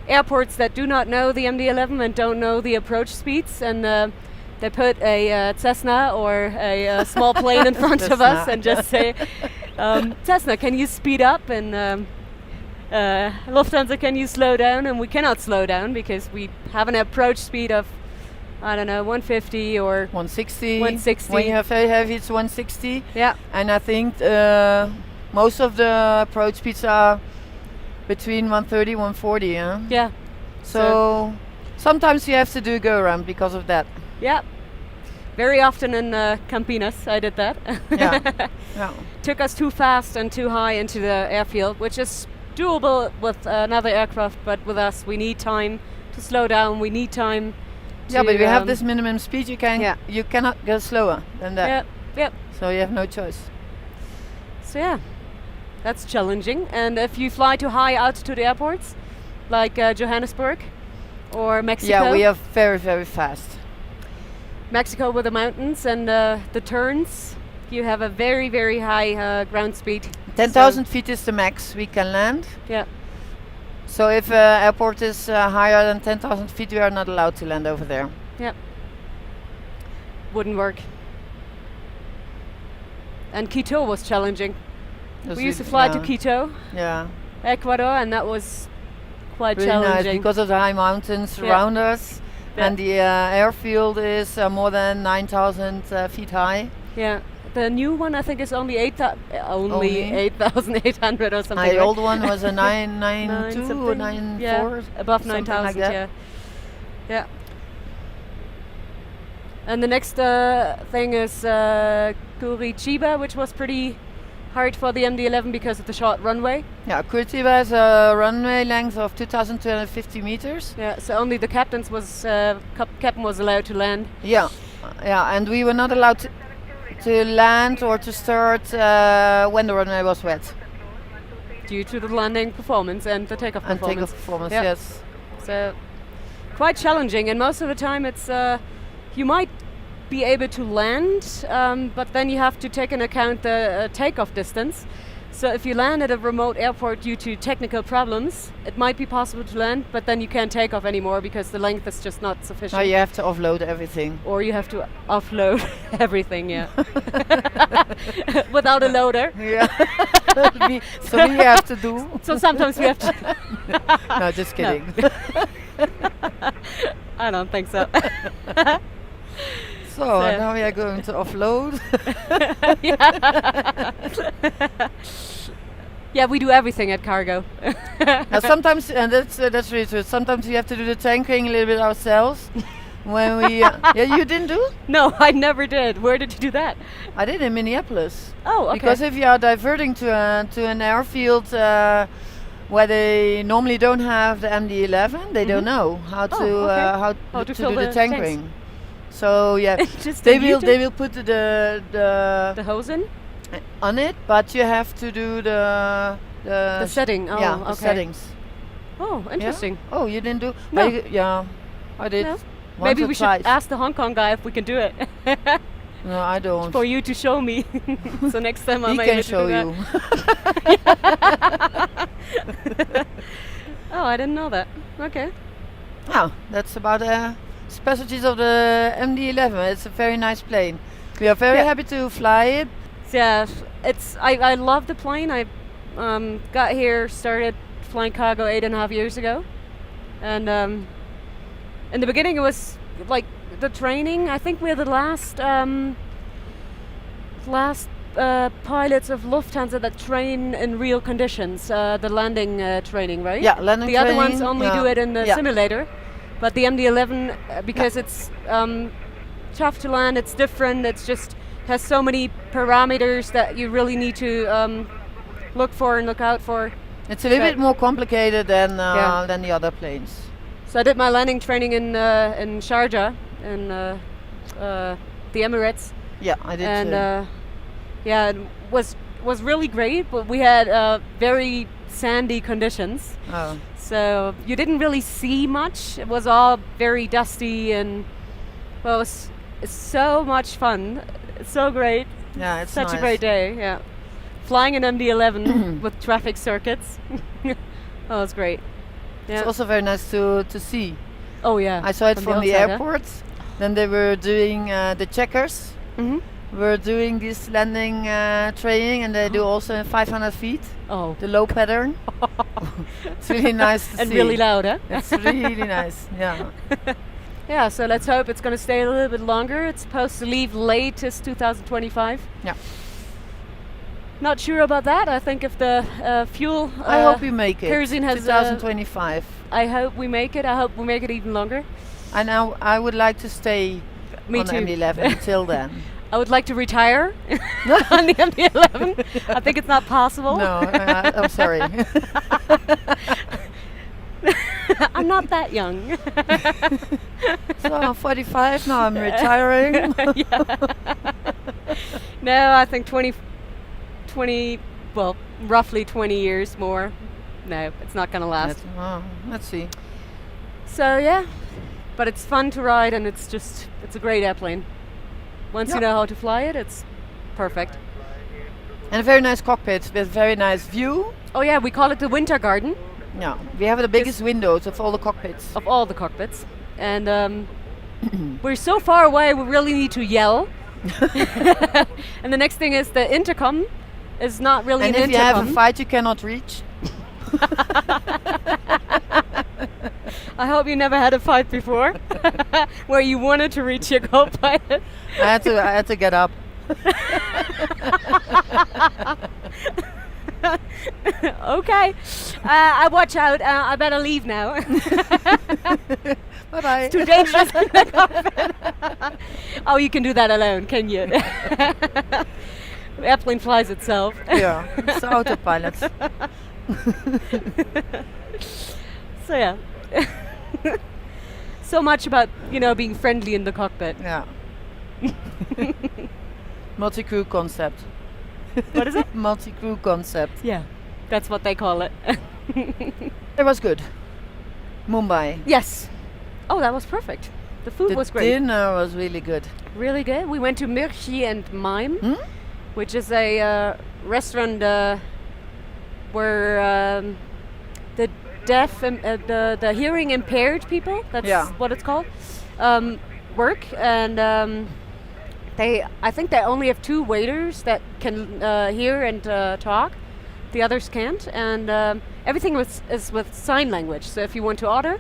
[SPEAKER 2] airports that do not know the MD-11 and don't know the approach speeds, and they put a Cessna or a small plane in front of us
[SPEAKER 1] Cessna.
[SPEAKER 2] and just say, Cessna, can you speed up? And Lufthansa, can you slow down? And we cannot slow down because we have an approach speed of, I don't know, 150 or
[SPEAKER 1] 160.
[SPEAKER 2] 160.
[SPEAKER 1] When you have very heavy, it's 160.
[SPEAKER 2] yeah.
[SPEAKER 1] And I think most of the approach speeds are between 130 140. Yeah.
[SPEAKER 2] Yeah.
[SPEAKER 1] So sometimes you have to do go around because of that.
[SPEAKER 2] Yeah. Very often in Campinas, I did that.
[SPEAKER 1] Yeah. Yeah.
[SPEAKER 2] Took us too fast and too high into the airfield, which is doable with another aircraft, but with us, we need time to slow down. We need time.
[SPEAKER 1] Yeah,
[SPEAKER 2] to,
[SPEAKER 1] but we have this minimum speed.
[SPEAKER 2] Yeah.
[SPEAKER 1] You cannot go slower than that.
[SPEAKER 2] Yeah. Yep.
[SPEAKER 1] So you have no choice.
[SPEAKER 2] So yeah, that's challenging. And if you fly to high altitude airports, like Johannesburg or Mexico.
[SPEAKER 1] Yeah, we are very fast.
[SPEAKER 2] Mexico with the mountains and the turns, you have a very high ground speed.
[SPEAKER 1] 10,000 feet is the max we can land.
[SPEAKER 2] Yeah.
[SPEAKER 1] So if airport is higher than 10,000 feet, we are not allowed to land over there.
[SPEAKER 2] Yep. Wouldn't work. And Quito was challenging. We used to fly to Quito,
[SPEAKER 1] Yeah,
[SPEAKER 2] Ecuador, and that was quite
[SPEAKER 1] really nice
[SPEAKER 2] challenging.
[SPEAKER 1] because of the high mountains around us,
[SPEAKER 2] Yeah.
[SPEAKER 1] and the airfield is more than 9,000 feet high.
[SPEAKER 2] Yeah. The new one, I think, is only
[SPEAKER 1] Only?
[SPEAKER 2] 8,800 or something.
[SPEAKER 1] The
[SPEAKER 2] right?
[SPEAKER 1] old one was a 992 or
[SPEAKER 2] something.
[SPEAKER 1] 94.
[SPEAKER 2] Yeah, above
[SPEAKER 1] something
[SPEAKER 2] 9,000.
[SPEAKER 1] like that.
[SPEAKER 2] Yeah. Yeah. And the next thing is Curitiba, which was pretty hard for the MD-11 because of the short runway.
[SPEAKER 1] Yeah, Curitiba has a runway length of 2,250 meters.
[SPEAKER 2] Yeah, so only the captain was allowed to land.
[SPEAKER 1] Yeah, yeah, and we were not allowed to land or to start when the runway was wet.
[SPEAKER 2] Due to the landing performance and the takeoff
[SPEAKER 1] And
[SPEAKER 2] performance.
[SPEAKER 1] takeoff performance,
[SPEAKER 2] Yeah.
[SPEAKER 1] yes.
[SPEAKER 2] So quite challenging, and most of the time it's you might be able to land, but then you have to take into account the takeoff distance. So if you land at a remote airport due to technical problems, it might be possible to land, but then you can't take off anymore because the length is just not sufficient.
[SPEAKER 1] Now you have to offload everything.
[SPEAKER 2] Or you have to offload everything, yeah. Without a loader.
[SPEAKER 1] Yeah. So we have to do.
[SPEAKER 2] So sometimes we have to.
[SPEAKER 1] No, just kidding.
[SPEAKER 2] I don't think so.
[SPEAKER 1] So now we are going to offload.
[SPEAKER 2] Yeah, we do everything at cargo.
[SPEAKER 1] Now sometimes, and that's really true. Sometimes we have to do the tankering a little bit ourselves, when we yeah, you didn't do?
[SPEAKER 2] No, I never did. Where did you do that?
[SPEAKER 1] I did in Minneapolis.
[SPEAKER 2] Oh, okay.
[SPEAKER 1] Because if you are diverting to an airfield where they normally don't have the MD-11, they don't know how to
[SPEAKER 2] okay.
[SPEAKER 1] how
[SPEAKER 2] to
[SPEAKER 1] to
[SPEAKER 2] fill
[SPEAKER 1] do the
[SPEAKER 2] the
[SPEAKER 1] tankering. So yeah,
[SPEAKER 2] Just
[SPEAKER 1] they
[SPEAKER 2] a
[SPEAKER 1] will
[SPEAKER 2] U-turn?
[SPEAKER 1] put
[SPEAKER 2] The hose in?
[SPEAKER 1] on it, but you have to do the
[SPEAKER 2] setting. Oh,
[SPEAKER 1] yeah,
[SPEAKER 2] okay.
[SPEAKER 1] the settings.
[SPEAKER 2] Oh,
[SPEAKER 1] Yeah?
[SPEAKER 2] interesting.
[SPEAKER 1] Oh, you didn't do?
[SPEAKER 2] No.
[SPEAKER 1] Yeah, I did.
[SPEAKER 2] No.
[SPEAKER 1] once
[SPEAKER 2] Maybe
[SPEAKER 1] or
[SPEAKER 2] we should
[SPEAKER 1] twice.
[SPEAKER 2] ask the Hong Kong guy if we can do it.
[SPEAKER 1] No, I don't.
[SPEAKER 2] For you to show me. So next time I'm
[SPEAKER 1] He
[SPEAKER 2] able
[SPEAKER 1] can
[SPEAKER 2] to
[SPEAKER 1] show
[SPEAKER 2] do that.
[SPEAKER 1] you.
[SPEAKER 2] Oh, I didn't know that. Okay.
[SPEAKER 1] Now, that's about specialties of the MD-11. It's a very nice plane. We are very happy to fly it.
[SPEAKER 2] Yeah, I love the plane. I got here, started flying cargo 8.5 years ago, and in the beginning it was like the training. I think we're the last pilots of Lufthansa that train in real conditions. The landing training, right?
[SPEAKER 1] Yeah, landing
[SPEAKER 2] The other ones
[SPEAKER 1] training,
[SPEAKER 2] only do it in the simulator, but the MD-11 because it's tough to land. It's different. It's just has so many parameters that you really need to look for and look out for.
[SPEAKER 1] It's a little
[SPEAKER 2] Right.
[SPEAKER 1] bit more complicated than
[SPEAKER 2] Yeah.
[SPEAKER 1] than the other planes.
[SPEAKER 2] So I did my landing training in Sharjah in the Emirates,
[SPEAKER 1] Yeah, I did
[SPEAKER 2] and
[SPEAKER 1] too.
[SPEAKER 2] yeah, it was really great. But we had very sandy conditions,
[SPEAKER 1] Oh.
[SPEAKER 2] so you didn't really see much. It was all very dusty, and well, it's so much fun. It's so great.
[SPEAKER 1] Yeah, it's
[SPEAKER 2] Such
[SPEAKER 1] nice.
[SPEAKER 2] a great day. Yeah, flying an MD-11 with traffic circuits. Oh, it's great. Yeah.
[SPEAKER 1] It's also very nice to see.
[SPEAKER 2] Oh yeah.
[SPEAKER 1] I saw it from the
[SPEAKER 2] outside, huh?
[SPEAKER 1] airport. Then they were doing the checkers.
[SPEAKER 2] Mhm.
[SPEAKER 1] Were doing this landing training, and they do also in 500 feet,
[SPEAKER 2] Oh.
[SPEAKER 1] the low pattern. It's really nice to
[SPEAKER 2] And
[SPEAKER 1] see.
[SPEAKER 2] really loud, huh?
[SPEAKER 1] It's really nice. Yeah.
[SPEAKER 2] Yeah, so let's hope it's going to stay a little bit longer. It's supposed to leave latest 2025.
[SPEAKER 1] Yeah.
[SPEAKER 2] Not sure about that. I think if the fuel
[SPEAKER 1] I hope we make it.
[SPEAKER 2] kerosene has
[SPEAKER 1] 2025.
[SPEAKER 2] I hope we make it. I hope we make it even longer.
[SPEAKER 1] And I would like to stay
[SPEAKER 2] Me
[SPEAKER 1] on
[SPEAKER 2] too.
[SPEAKER 1] the MD-11 until then.
[SPEAKER 2] I would like to retire on the MD-11. I think it's not possible.
[SPEAKER 1] No, I'm sorry.
[SPEAKER 2] I'm not that young.
[SPEAKER 1] So I'm 45 now. I'm retiring.
[SPEAKER 2] No, I think 20, well, roughly 20 years more. No, it's not going to last.
[SPEAKER 1] Let's see.
[SPEAKER 2] So yeah, but it's fun to ride, and it's a great airplane. Once you know how to fly it, it's perfect.
[SPEAKER 1] And a very nice cockpit with very nice view.
[SPEAKER 2] Oh yeah, we call it the winter garden
[SPEAKER 1] Yeah, we have the biggest windows of all the cockpits.
[SPEAKER 2] of all the cockpits, and we're so far away we really need to yell. And the next thing is the intercom is not really
[SPEAKER 1] And
[SPEAKER 2] an
[SPEAKER 1] if you have a
[SPEAKER 2] intercom.
[SPEAKER 1] fight you cannot reach.
[SPEAKER 2] I hope you never had a fight before where you wanted to reach your co-pilot.
[SPEAKER 1] I had to get up.
[SPEAKER 2] Okay, I watch out. I better leave now.
[SPEAKER 1] Bye bye.
[SPEAKER 2] It's too dangerous in the cockpit. Oh, you can do that alone, can you? The airplane flies itself.
[SPEAKER 1] Yeah, it's the autopilot.
[SPEAKER 2] So yeah. So much about being friendly in the cockpit.
[SPEAKER 1] Yeah. Multi-crew concept.
[SPEAKER 2] What is it?
[SPEAKER 1] Multi-crew concept.
[SPEAKER 2] Yeah, that's what they call it.
[SPEAKER 1] It was good. Mumbai.
[SPEAKER 2] Yes. Oh, that was perfect. The food
[SPEAKER 1] The
[SPEAKER 2] was great.
[SPEAKER 1] dinner was really good.
[SPEAKER 2] Really good. We went to Mirchi and Mime,
[SPEAKER 1] Hmm?
[SPEAKER 2] which is a restaurant where the deaf and the hearing impaired people, that's
[SPEAKER 1] Yeah.
[SPEAKER 2] what it's called, work. And I think they only have 2 waiters that can hear and talk. The others can't. And everything is with sign language. So if you want to order,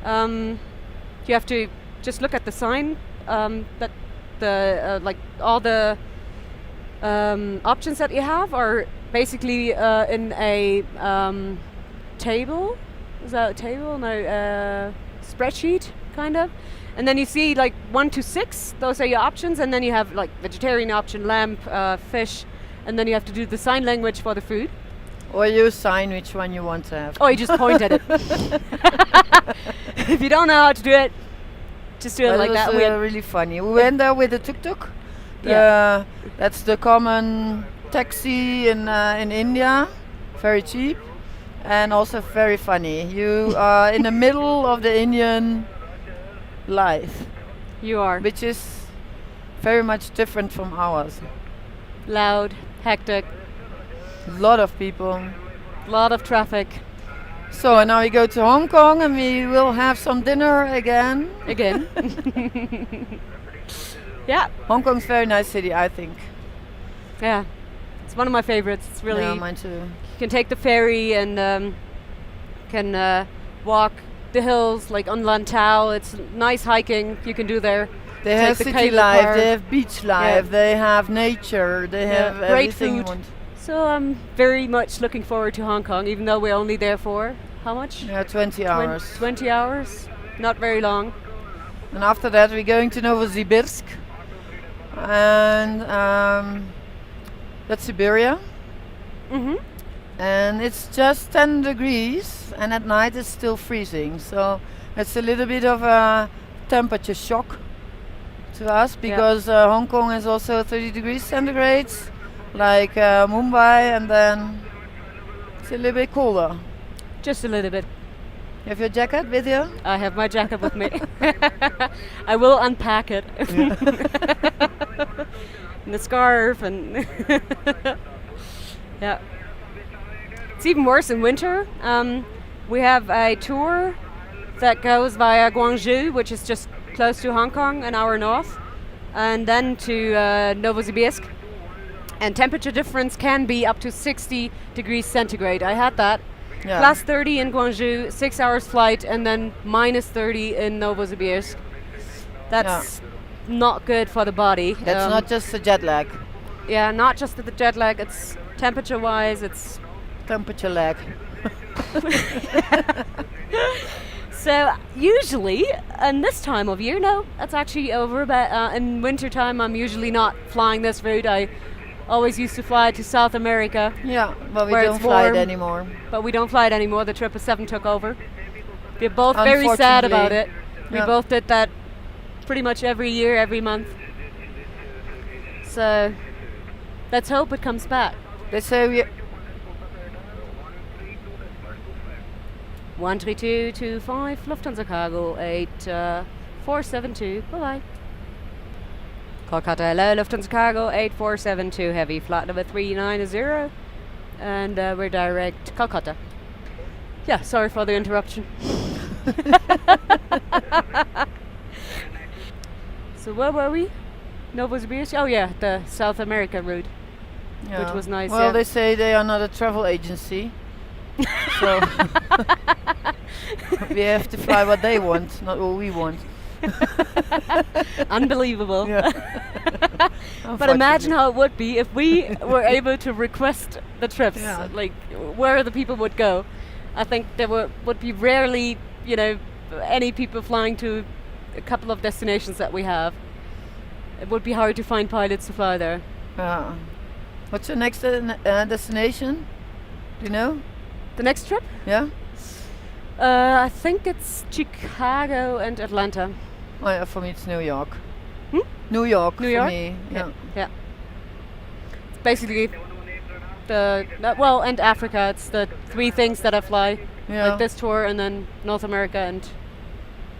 [SPEAKER 2] you have to just look at the sign that like all the options that you have are basically in a table. Is that a table? No, spreadsheet kind of. And then you see like 1 to 6, those are your options, and then you have like vegetarian option, lamb, fish, and then you have to do the sign language for the food.
[SPEAKER 1] Or you sign which one you want to have.
[SPEAKER 2] Or you just point at it. If you don't know how to do it, just do it like that.
[SPEAKER 1] It was really funny. We went there with the tuk-tuk. That's the common taxi in India. Very cheap and also very funny. You are in the middle of the Indian life.
[SPEAKER 2] You are.
[SPEAKER 1] Which is very much different from ours.
[SPEAKER 2] Loud, hectic.
[SPEAKER 1] A lot of people.
[SPEAKER 2] Lot of traffic.
[SPEAKER 1] So now we go to Hong Kong and we will have some dinner again.
[SPEAKER 2] Again. Yeah.
[SPEAKER 1] Hong Kong's a very nice city, I think.
[SPEAKER 2] Yeah. It's one of my favorites. It's really...
[SPEAKER 1] Yeah, mine too.
[SPEAKER 2] You can take the ferry and can walk the hills like on Lantau. It's nice hiking you can do there.
[SPEAKER 1] They have
[SPEAKER 2] the
[SPEAKER 1] city
[SPEAKER 2] cable
[SPEAKER 1] life,
[SPEAKER 2] car.
[SPEAKER 1] they have beach life, they have nature, they have
[SPEAKER 2] great
[SPEAKER 1] everything you
[SPEAKER 2] food.
[SPEAKER 1] want.
[SPEAKER 2] So I'm very much looking forward to Hong Kong, even though we're only there for, how much?
[SPEAKER 1] Yeah, 20 hours.
[SPEAKER 2] 20 hours, not very long.
[SPEAKER 1] And after that we're going to Novosibirsk. And that's Siberia.
[SPEAKER 2] Mm-hmm.
[SPEAKER 1] And it's just 10 degrees and at night it's still freezing. So it's a little bit of a temperature shock to us because Hong Kong is also 30 degrees centigrade, like Mumbai, and then it's a little bit colder.
[SPEAKER 2] Just a little bit.
[SPEAKER 1] You have your jacket with you?
[SPEAKER 2] I have my jacket with me. I will unpack it. And the scarf and yeah. It's even worse in winter. We have a tour that goes via Guangzhou, which is just close to Hong Kong, an hour north, and then to Novosibirsk. And temperature difference can be up to 60 degrees centigrade. I had that.
[SPEAKER 1] Yeah.
[SPEAKER 2] Plus 30 in Guangzhou, 6 hours flight, and then minus 30 in Novosibirsk. That's not good for the body.
[SPEAKER 1] That's not just the jet lag.
[SPEAKER 2] Yeah, not just the jet lag. It's temperature-wise. It's
[SPEAKER 1] temperature lag.
[SPEAKER 2] So usually, in this time of year, no, that's actually over. But in winter time, I'm usually not flying this route. I always used to fly to South America.
[SPEAKER 1] Yeah, but we
[SPEAKER 2] where
[SPEAKER 1] don't
[SPEAKER 2] it's
[SPEAKER 1] fly it
[SPEAKER 2] warm.
[SPEAKER 1] anymore.
[SPEAKER 2] But we don't fly it anymore. The 777 took over. We're both very sad about it. We both did that pretty much every year, every month. So let's hope it comes back.
[SPEAKER 1] They say we
[SPEAKER 2] 13225 Lufthansa cargo 8472. Bye bye. Kolkata, hello, Lufthansa cargo 8472 heavy, flight number 390, and we're direct Kolkata. Yeah, sorry for the interruption. So where were we? Novosibirsk? Oh yeah, the South America route, which was nice.
[SPEAKER 1] Well, they say they are not a travel agency. So we have to fly what they want, not what we want.
[SPEAKER 2] Unbelievable. But imagine how it would be if we were able to request the trips, like where the people would go. I think there would be rarely, any people flying to a couple of destinations that we have. It would be hard to find pilots to fly there.
[SPEAKER 1] What's your next destination? Do you know?
[SPEAKER 2] The next trip?
[SPEAKER 1] Yeah.
[SPEAKER 2] I think it's Chicago and Atlanta.
[SPEAKER 1] Oh yeah, for me it's New York.
[SPEAKER 2] New
[SPEAKER 1] York for
[SPEAKER 2] York?
[SPEAKER 1] me. Yeah.
[SPEAKER 2] It's basically and Africa. It's the three things that I fly.
[SPEAKER 1] Yeah.
[SPEAKER 2] Like this tour and then North America and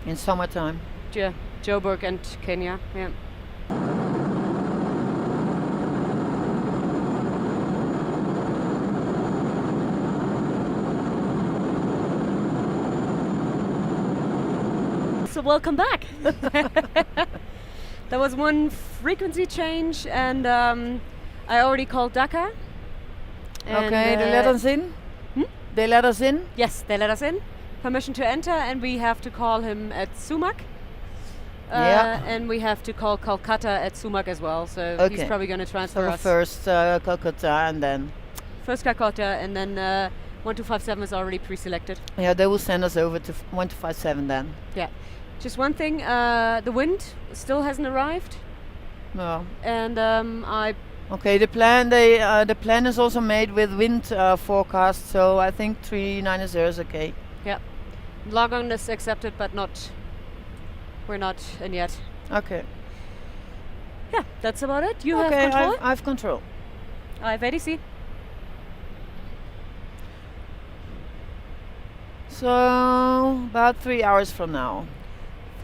[SPEAKER 1] in summertime.
[SPEAKER 2] Yeah, Joburg and Kenya. Yeah. So welcome back. There was one frequency change, and I already called Dhaka.
[SPEAKER 1] Okay, they let us in? They let us in?
[SPEAKER 2] Yes, they let us in. Permission to enter, and we have to call him at Sumac. And we have to call Kolkata at Sumac as well, so he's probably going to transfer us.
[SPEAKER 1] First Calcutta and then?
[SPEAKER 2] First Calcutta, and then 1257 is already pre-selected.
[SPEAKER 1] Yeah, they will send us over to 1257 then.
[SPEAKER 2] Yeah. Just one thing, the wind still hasn't arrived,
[SPEAKER 1] No.
[SPEAKER 2] and
[SPEAKER 1] Okay, the plan is also made with wind forecast, so I think 390 is okay.
[SPEAKER 2] log on is accepted, but we're not in yet.
[SPEAKER 1] Okay.
[SPEAKER 2] Yeah, that's about it. You
[SPEAKER 1] Okay,
[SPEAKER 2] have control.
[SPEAKER 1] I have control.
[SPEAKER 2] I have ADC.
[SPEAKER 1] So about 3 hours from now.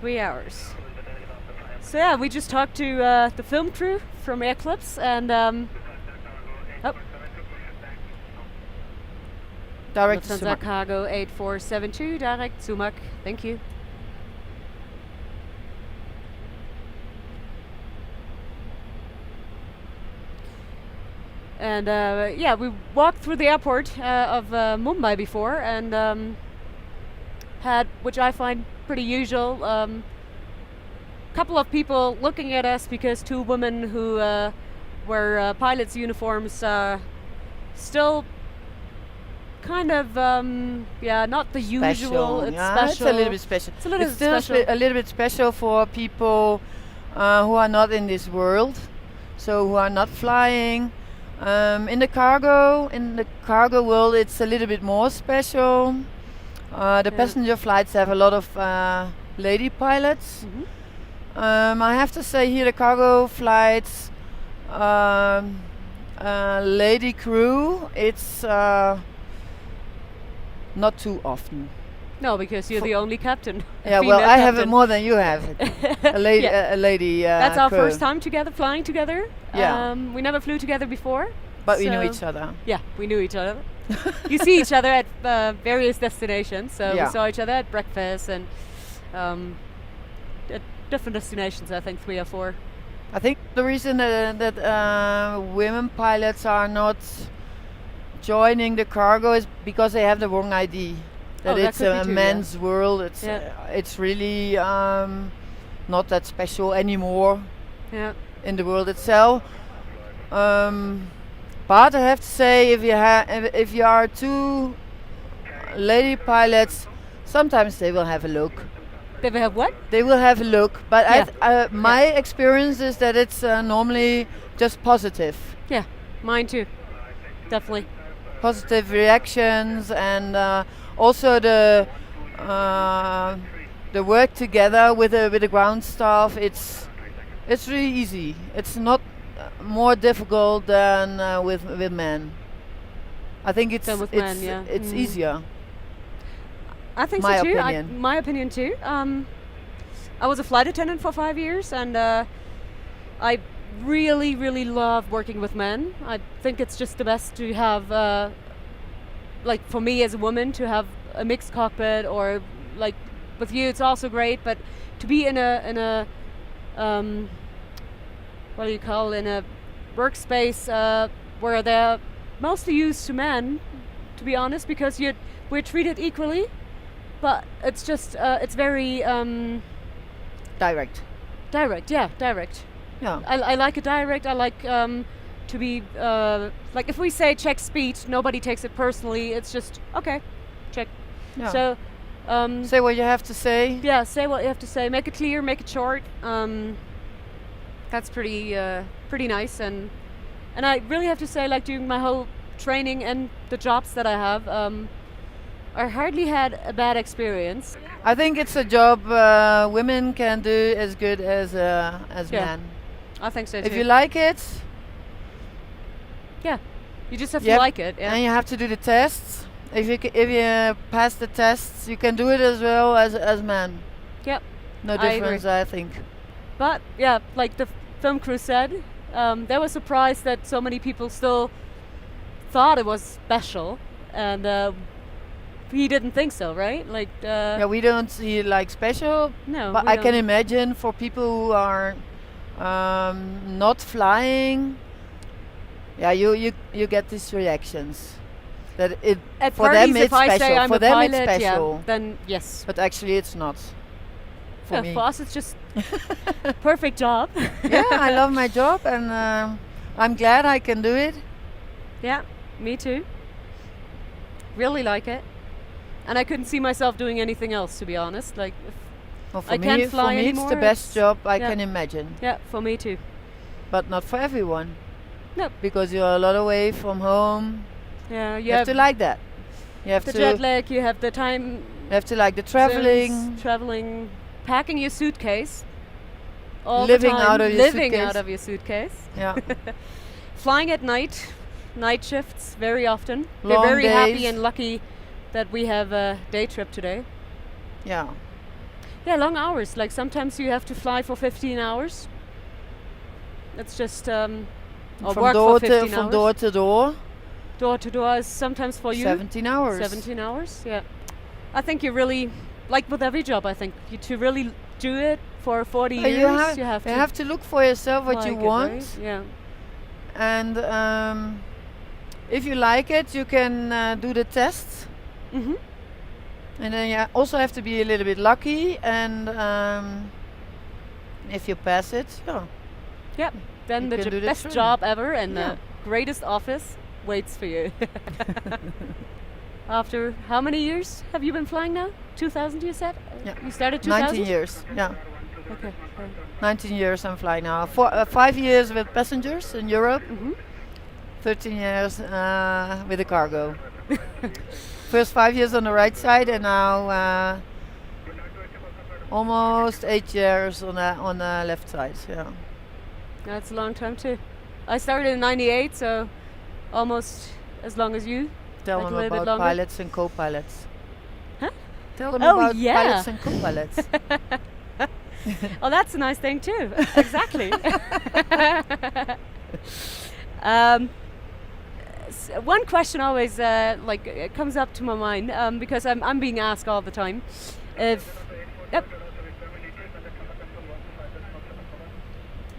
[SPEAKER 2] 3 hours. So yeah, we just talked to the film crew from AirClips, and
[SPEAKER 1] Direct to
[SPEAKER 2] Lufthansa
[SPEAKER 1] Sumac.
[SPEAKER 2] Cargo 8472, direct Sumac. Thank you. And yeah, we walked through the airport of Mumbai before, and had, which I find pretty usual, couple of people looking at us because two women who wear pilots' uniforms still kind of not the usual.
[SPEAKER 1] Special.
[SPEAKER 2] It's
[SPEAKER 1] Yeah,
[SPEAKER 2] special.
[SPEAKER 1] it's a little bit special.
[SPEAKER 2] It's a little
[SPEAKER 1] It's still
[SPEAKER 2] special.
[SPEAKER 1] a little bit special for people who are not in this world, so who are not flying. In the cargo world, it's a little bit more special. The passenger flights have a lot of lady pilots. I have to say here the cargo flights, lady crew, it's not too often.
[SPEAKER 2] No, because you're the only captain.
[SPEAKER 1] Yeah, well,
[SPEAKER 2] female
[SPEAKER 1] I have it
[SPEAKER 2] captain.
[SPEAKER 1] more than you have. A lady,
[SPEAKER 2] Yeah.
[SPEAKER 1] a lady.
[SPEAKER 2] That's our
[SPEAKER 1] crew.
[SPEAKER 2] first time together, flying together.
[SPEAKER 1] Yeah.
[SPEAKER 2] We never flew together before.
[SPEAKER 1] But we knew
[SPEAKER 2] so-
[SPEAKER 1] each other.
[SPEAKER 2] Yeah, we knew each other. You see each other at various destinations. So
[SPEAKER 1] Yeah.
[SPEAKER 2] we saw each other at breakfast and at different destinations, I think 3 or 4.
[SPEAKER 1] I think the reason that women pilots are not joining the cargo is because they have the wrong ID. That
[SPEAKER 2] that
[SPEAKER 1] it's
[SPEAKER 2] could be
[SPEAKER 1] a
[SPEAKER 2] too,
[SPEAKER 1] men's world. It's
[SPEAKER 2] Yeah.
[SPEAKER 1] it's really not that special anymore
[SPEAKER 2] Yeah.
[SPEAKER 1] in the world itself. But I have to say, if you are two lady pilots, sometimes they will have a look.
[SPEAKER 2] They will have what?
[SPEAKER 1] They will have a look, but
[SPEAKER 2] Yeah.
[SPEAKER 1] my experience is that it's normally just positive.
[SPEAKER 2] Yeah, mine too. Definitely.
[SPEAKER 1] Positive reactions, and also the work together with the ground staff. It's really easy. It's not more difficult than with men. I think it's
[SPEAKER 2] Than with
[SPEAKER 1] it's
[SPEAKER 2] men, yeah.
[SPEAKER 1] it's
[SPEAKER 2] Mm.
[SPEAKER 1] easier.
[SPEAKER 2] I think
[SPEAKER 1] My
[SPEAKER 2] so too.
[SPEAKER 1] opinion.
[SPEAKER 2] My opinion too. I was a flight attendant for 5 years, and I really, really love working with men. I think it's just the best to have, like for me as a woman, to have a mixed cockpit, or like with you, it's also great. But to be in a what do you call, in a workspace where they're mostly used to men, to be honest, because we're treated equally. But it's just it's very
[SPEAKER 1] Direct.
[SPEAKER 2] direct. Yeah, direct.
[SPEAKER 1] Yeah.
[SPEAKER 2] I like it direct. I like to be like, if we say check speed, nobody takes it personally. It's just okay, check.
[SPEAKER 1] Yeah.
[SPEAKER 2] So
[SPEAKER 1] Say what you have to say.
[SPEAKER 2] yeah, say what you have to say. Make it clear. Make it short. That's pretty nice. And I really have to say, like, during my whole training and the jobs that I have, I hardly had a bad experience.
[SPEAKER 1] I think it's a job women can do as good as
[SPEAKER 2] Yeah.
[SPEAKER 1] men.
[SPEAKER 2] I think so too.
[SPEAKER 1] If you like it,
[SPEAKER 2] yeah, you just have
[SPEAKER 1] Yep.
[SPEAKER 2] to like it. Yeah.
[SPEAKER 1] and you have to do the tests. If you pass the tests, you can do it as well as men.
[SPEAKER 2] Yep.
[SPEAKER 1] No
[SPEAKER 2] I agree.
[SPEAKER 1] difference, I think.
[SPEAKER 2] But yeah, like the film crew said, they were surprised that so many people still thought it was special, and he didn't think so, right? Like,
[SPEAKER 1] Yeah, we don't see it like special,
[SPEAKER 2] no,
[SPEAKER 1] but
[SPEAKER 2] we
[SPEAKER 1] I can
[SPEAKER 2] don't.
[SPEAKER 1] imagine for people who are not flying. Yeah, you get these reactions that it
[SPEAKER 2] At
[SPEAKER 1] for
[SPEAKER 2] parties,
[SPEAKER 1] them
[SPEAKER 2] if
[SPEAKER 1] it's
[SPEAKER 2] I
[SPEAKER 1] special.
[SPEAKER 2] say I'm
[SPEAKER 1] For
[SPEAKER 2] a
[SPEAKER 1] them
[SPEAKER 2] pilot,
[SPEAKER 1] it's special,
[SPEAKER 2] yeah, then yes.
[SPEAKER 1] but actually it's not. For
[SPEAKER 2] Yeah,
[SPEAKER 1] me.
[SPEAKER 2] for us, it's just perfect job.
[SPEAKER 1] Yeah, I love my job, and I'm glad I can do it.
[SPEAKER 2] Yeah, me too. Really like it, and I couldn't see myself doing anything else, to be honest. Like,
[SPEAKER 1] Well,
[SPEAKER 2] I can't fly
[SPEAKER 1] for me
[SPEAKER 2] anymore.
[SPEAKER 1] it's the best job I
[SPEAKER 2] yeah.
[SPEAKER 1] can imagine.
[SPEAKER 2] Yeah, for me too.
[SPEAKER 1] But not for everyone.
[SPEAKER 2] No.
[SPEAKER 1] Because you're a lot away from home.
[SPEAKER 2] Yeah,
[SPEAKER 1] You have to like that. You have
[SPEAKER 2] the
[SPEAKER 1] to
[SPEAKER 2] jet lag. You have the time.
[SPEAKER 1] You have to like the traveling.
[SPEAKER 2] zones, traveling, packing your suitcase. All
[SPEAKER 1] Living
[SPEAKER 2] the time,
[SPEAKER 1] out of your
[SPEAKER 2] living
[SPEAKER 1] suitcase.
[SPEAKER 2] out of your suitcase.
[SPEAKER 1] Yeah.
[SPEAKER 2] Flying at night, night shifts very often.
[SPEAKER 1] Long
[SPEAKER 2] We're very happy
[SPEAKER 1] days.
[SPEAKER 2] and lucky that we have a day trip today.
[SPEAKER 1] Yeah.
[SPEAKER 2] Yeah, long hours. Like sometimes you have to fly for 15 hours. That's just or
[SPEAKER 1] From
[SPEAKER 2] work
[SPEAKER 1] door
[SPEAKER 2] for
[SPEAKER 1] to
[SPEAKER 2] 15 hours.
[SPEAKER 1] door to door.
[SPEAKER 2] Door to door is sometimes for you
[SPEAKER 1] 17 hours.
[SPEAKER 2] 17 hours. Yeah, I think you really like with every job. I think you to really do it for 40 years.
[SPEAKER 1] You have to look for yourself what you
[SPEAKER 2] like it,
[SPEAKER 1] want.
[SPEAKER 2] right? Yeah.
[SPEAKER 1] And if you like it, you can do the tests.
[SPEAKER 2] Mhm.
[SPEAKER 1] And then you also have to be a little bit lucky. And if you pass it, yeah.
[SPEAKER 2] Yep. Then
[SPEAKER 1] You
[SPEAKER 2] the
[SPEAKER 1] can do the
[SPEAKER 2] best
[SPEAKER 1] training.
[SPEAKER 2] job ever and
[SPEAKER 1] Yeah.
[SPEAKER 2] the greatest office waits for you. After how many years have you been flying now? 2000 you said?
[SPEAKER 1] Yeah.
[SPEAKER 2] You started 2000?
[SPEAKER 1] 19 years. Yeah.
[SPEAKER 2] Okay.
[SPEAKER 1] 19 years I'm flying now. 5 years with passengers in Europe.
[SPEAKER 2] Mhm.
[SPEAKER 1] 13 years with the cargo. First 5 years on the right side, and now almost 8 years on the left side. Yeah.
[SPEAKER 2] That's a long time too. I started in 98, so almost as long as you.
[SPEAKER 1] Tell
[SPEAKER 2] Like a
[SPEAKER 1] them
[SPEAKER 2] little bit
[SPEAKER 1] about
[SPEAKER 2] longer?
[SPEAKER 1] pilots and co-pilots.
[SPEAKER 2] Huh?
[SPEAKER 1] Tell them
[SPEAKER 2] Oh,
[SPEAKER 1] about
[SPEAKER 2] yeah.
[SPEAKER 1] pilots and co-pilots.
[SPEAKER 2] Oh, that's a nice thing too. Exactly. One question always it comes up to my mind because I'm being asked all the time if. Yep.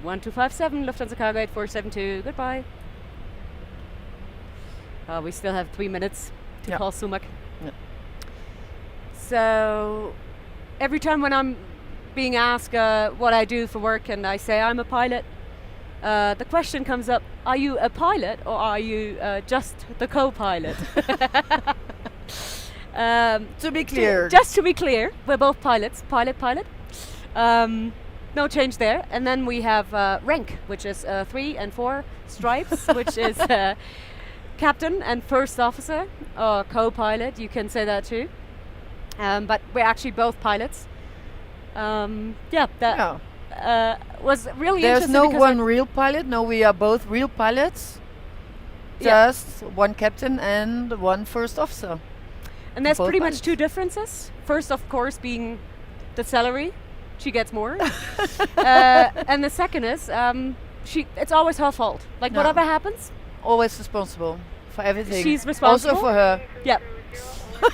[SPEAKER 2] 1257 Lufthansa Cargo 8472. Goodbye. We still have 3 minutes to
[SPEAKER 1] Yeah.
[SPEAKER 2] call Sumac.
[SPEAKER 1] Yeah.
[SPEAKER 2] So every time when I'm being asked what I do for work and I say I'm a pilot, the question comes up, are you a pilot or are you just the co-pilot?
[SPEAKER 1] To be clear.
[SPEAKER 2] Just to be clear, we're both pilots, pilot. No change there. And then we have rank, which is 3 and 4 stripes, which is captain and first officer, or co-pilot, you can say that too. But we're actually both pilots. That was really
[SPEAKER 1] There's
[SPEAKER 2] interesting.
[SPEAKER 1] no
[SPEAKER 2] because
[SPEAKER 1] one real pilot. No, we are both real pilots.
[SPEAKER 2] Yeah.
[SPEAKER 1] Just one captain and one first officer.
[SPEAKER 2] and there's
[SPEAKER 1] both
[SPEAKER 2] pretty
[SPEAKER 1] pilots.
[SPEAKER 2] much two differences. First, of course, being the salary. She gets more. And the second is, it's always her fault. Like,
[SPEAKER 1] No.
[SPEAKER 2] whatever happens,
[SPEAKER 1] Always responsible for everything.
[SPEAKER 2] She's responsible?
[SPEAKER 1] Also for her.
[SPEAKER 2] yeah.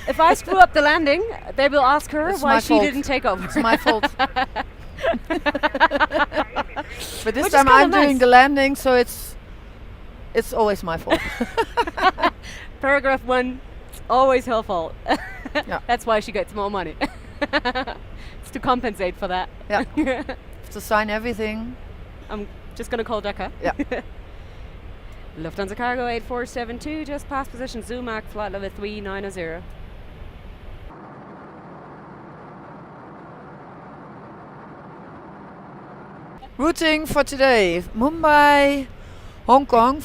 [SPEAKER 2] If I screw up the landing, they will ask her
[SPEAKER 1] It's
[SPEAKER 2] why
[SPEAKER 1] my
[SPEAKER 2] she
[SPEAKER 1] fault.
[SPEAKER 2] didn't take over.
[SPEAKER 1] It's my fault. But this
[SPEAKER 2] Which is
[SPEAKER 1] time
[SPEAKER 2] kinda
[SPEAKER 1] I'm doing
[SPEAKER 2] nice.
[SPEAKER 1] the landing, so it's always my fault.
[SPEAKER 2] Paragraph 1, it's always her fault.
[SPEAKER 1] Yeah.
[SPEAKER 2] That's why she gets more money. It's to compensate for that.
[SPEAKER 1] Yeah. To sign everything.
[SPEAKER 2] I'm just going to call Decca.
[SPEAKER 1] Yeah.
[SPEAKER 2] Lufthansa Cargo 8472, just past position Zumach, flight level 3900.
[SPEAKER 1] Routing for today. Mumbai, Hongkong.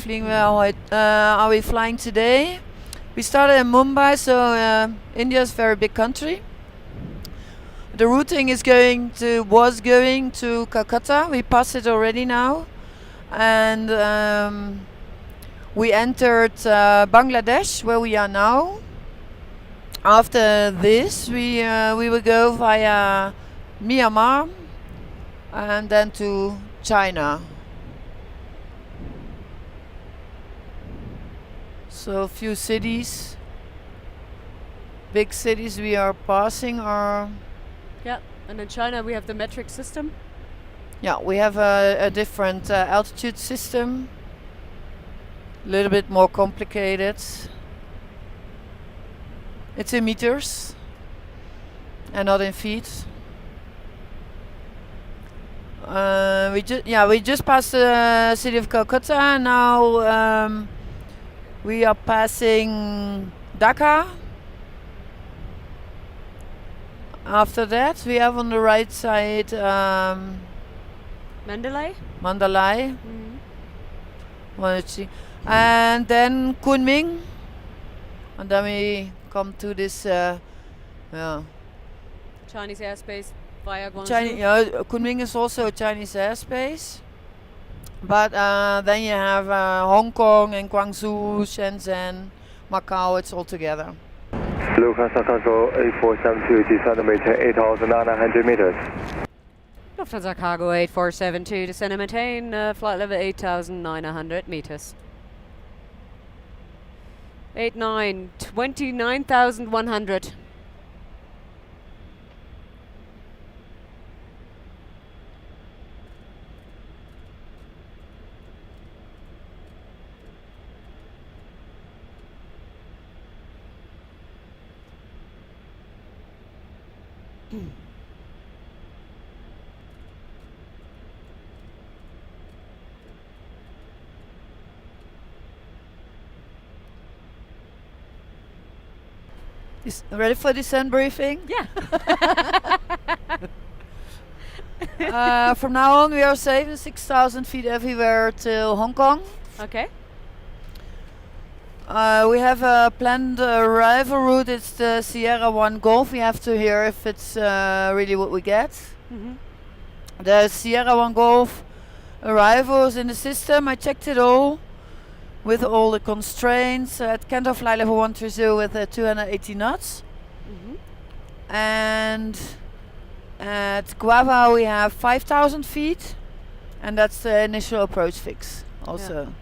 [SPEAKER 1] Are we flying today? We started in Mumbai, so India is a very big country. The routing was going to Calcutta. We passed it already now, and we entered Bangladesh, where we are now. After this, we will go via Myanmar and then to China. So a few cities, big cities we are passing are.
[SPEAKER 2] Yeah, and in China we have the metric system.
[SPEAKER 1] Yeah, we have a different altitude system, a little bit more complicated. It's in meters and not in feet. We just passed the city of Calcutta, and now we are passing Dhaka. After that, we have on the right side
[SPEAKER 2] Mandalay?
[SPEAKER 1] Mandalay. Let's see. And then Kunming. And then we come to this
[SPEAKER 2] Chinese airspace via Guangzhou.
[SPEAKER 1] Kunming is also a Chinese airspace. But then you have Hong Kong and Guangzhou, Shenzhen, Macau, it's all together.
[SPEAKER 4] Lufthansa Cargo 8472, descend 8,900 meters.
[SPEAKER 2] Lufthansa Cargo 8472, descend and maintain flight level 8,900 meters. 29,100.
[SPEAKER 1] Ready for descent briefing?
[SPEAKER 2] Yeah.
[SPEAKER 1] From now on, we are safe 6,000 feet everywhere till Hong Kong.
[SPEAKER 2] Okay.
[SPEAKER 1] We have a planned arrival route. It's the Sierra 1 Golf. We have to hear if it's really what we get. The Sierra 1 Golf arrivals in the system. I checked it all with all the constraints. At Canton flight level 130 with 280 knots. And at Guava we have 5,000 feet. And that's the initial approach fix also.
[SPEAKER 2] Yeah.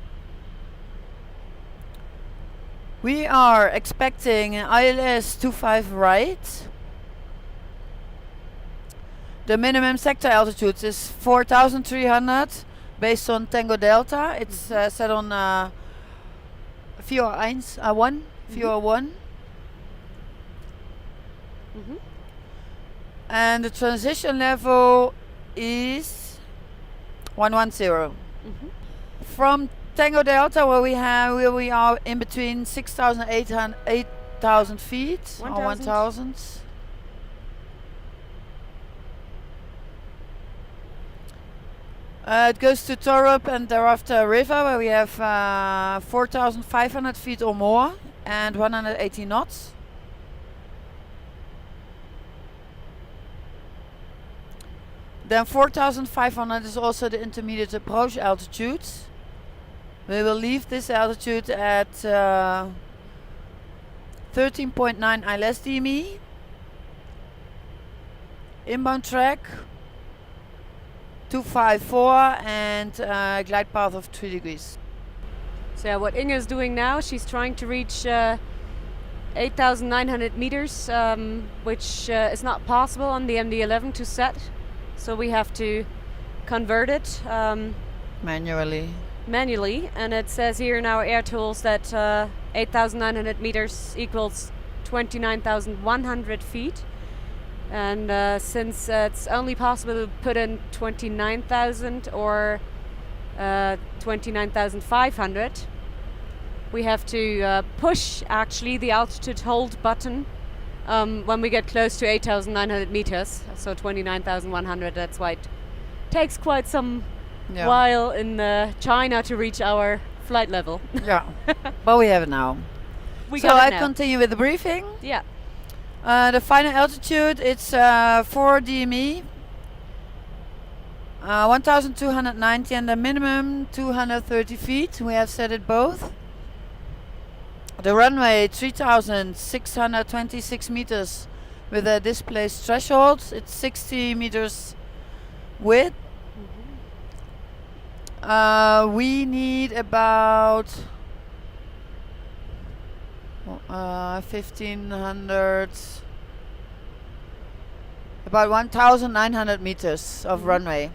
[SPEAKER 1] We are expecting an ILS 25 right. The minimum sector altitude is 4,300 based on Tango Delta. It's set on VO1. And the transition level is 110. From Tango Delta, where we are in between 6,800, 8,000 feet or 1,000. It goes to Torup and thereafter River, where we have 4,500 feet or more and 180 knots. Then 4,500 is also the intermediate approach altitude. We will leave this altitude at 13.9 ILS DME. Inbound track 254 and glide path of 3 degrees.
[SPEAKER 2] So yeah, what Inge is doing now, she's trying to reach 8,900 meters, which is not possible on the MD-11 to set. So we have to convert it manually, and it says here in our air tools that 8,900 meters equals 29,100 feet. And since it's only possible to put in 29,000 or 29,500, we have to push actually the altitude hold button when we get close to 8,900 meters, so 29,100. That's why it takes quite some while in China to reach our flight level.
[SPEAKER 1] Yeah, but we have it now. I continue with the briefing.
[SPEAKER 2] Yeah.
[SPEAKER 1] The final altitude, it's 4 DME, 1,290, and the minimum 230 feet. We have set it both. The runway 3,626 meters with a displaced threshold. It's 60 meters width. We need about 1,500, about 1,900 meters of runway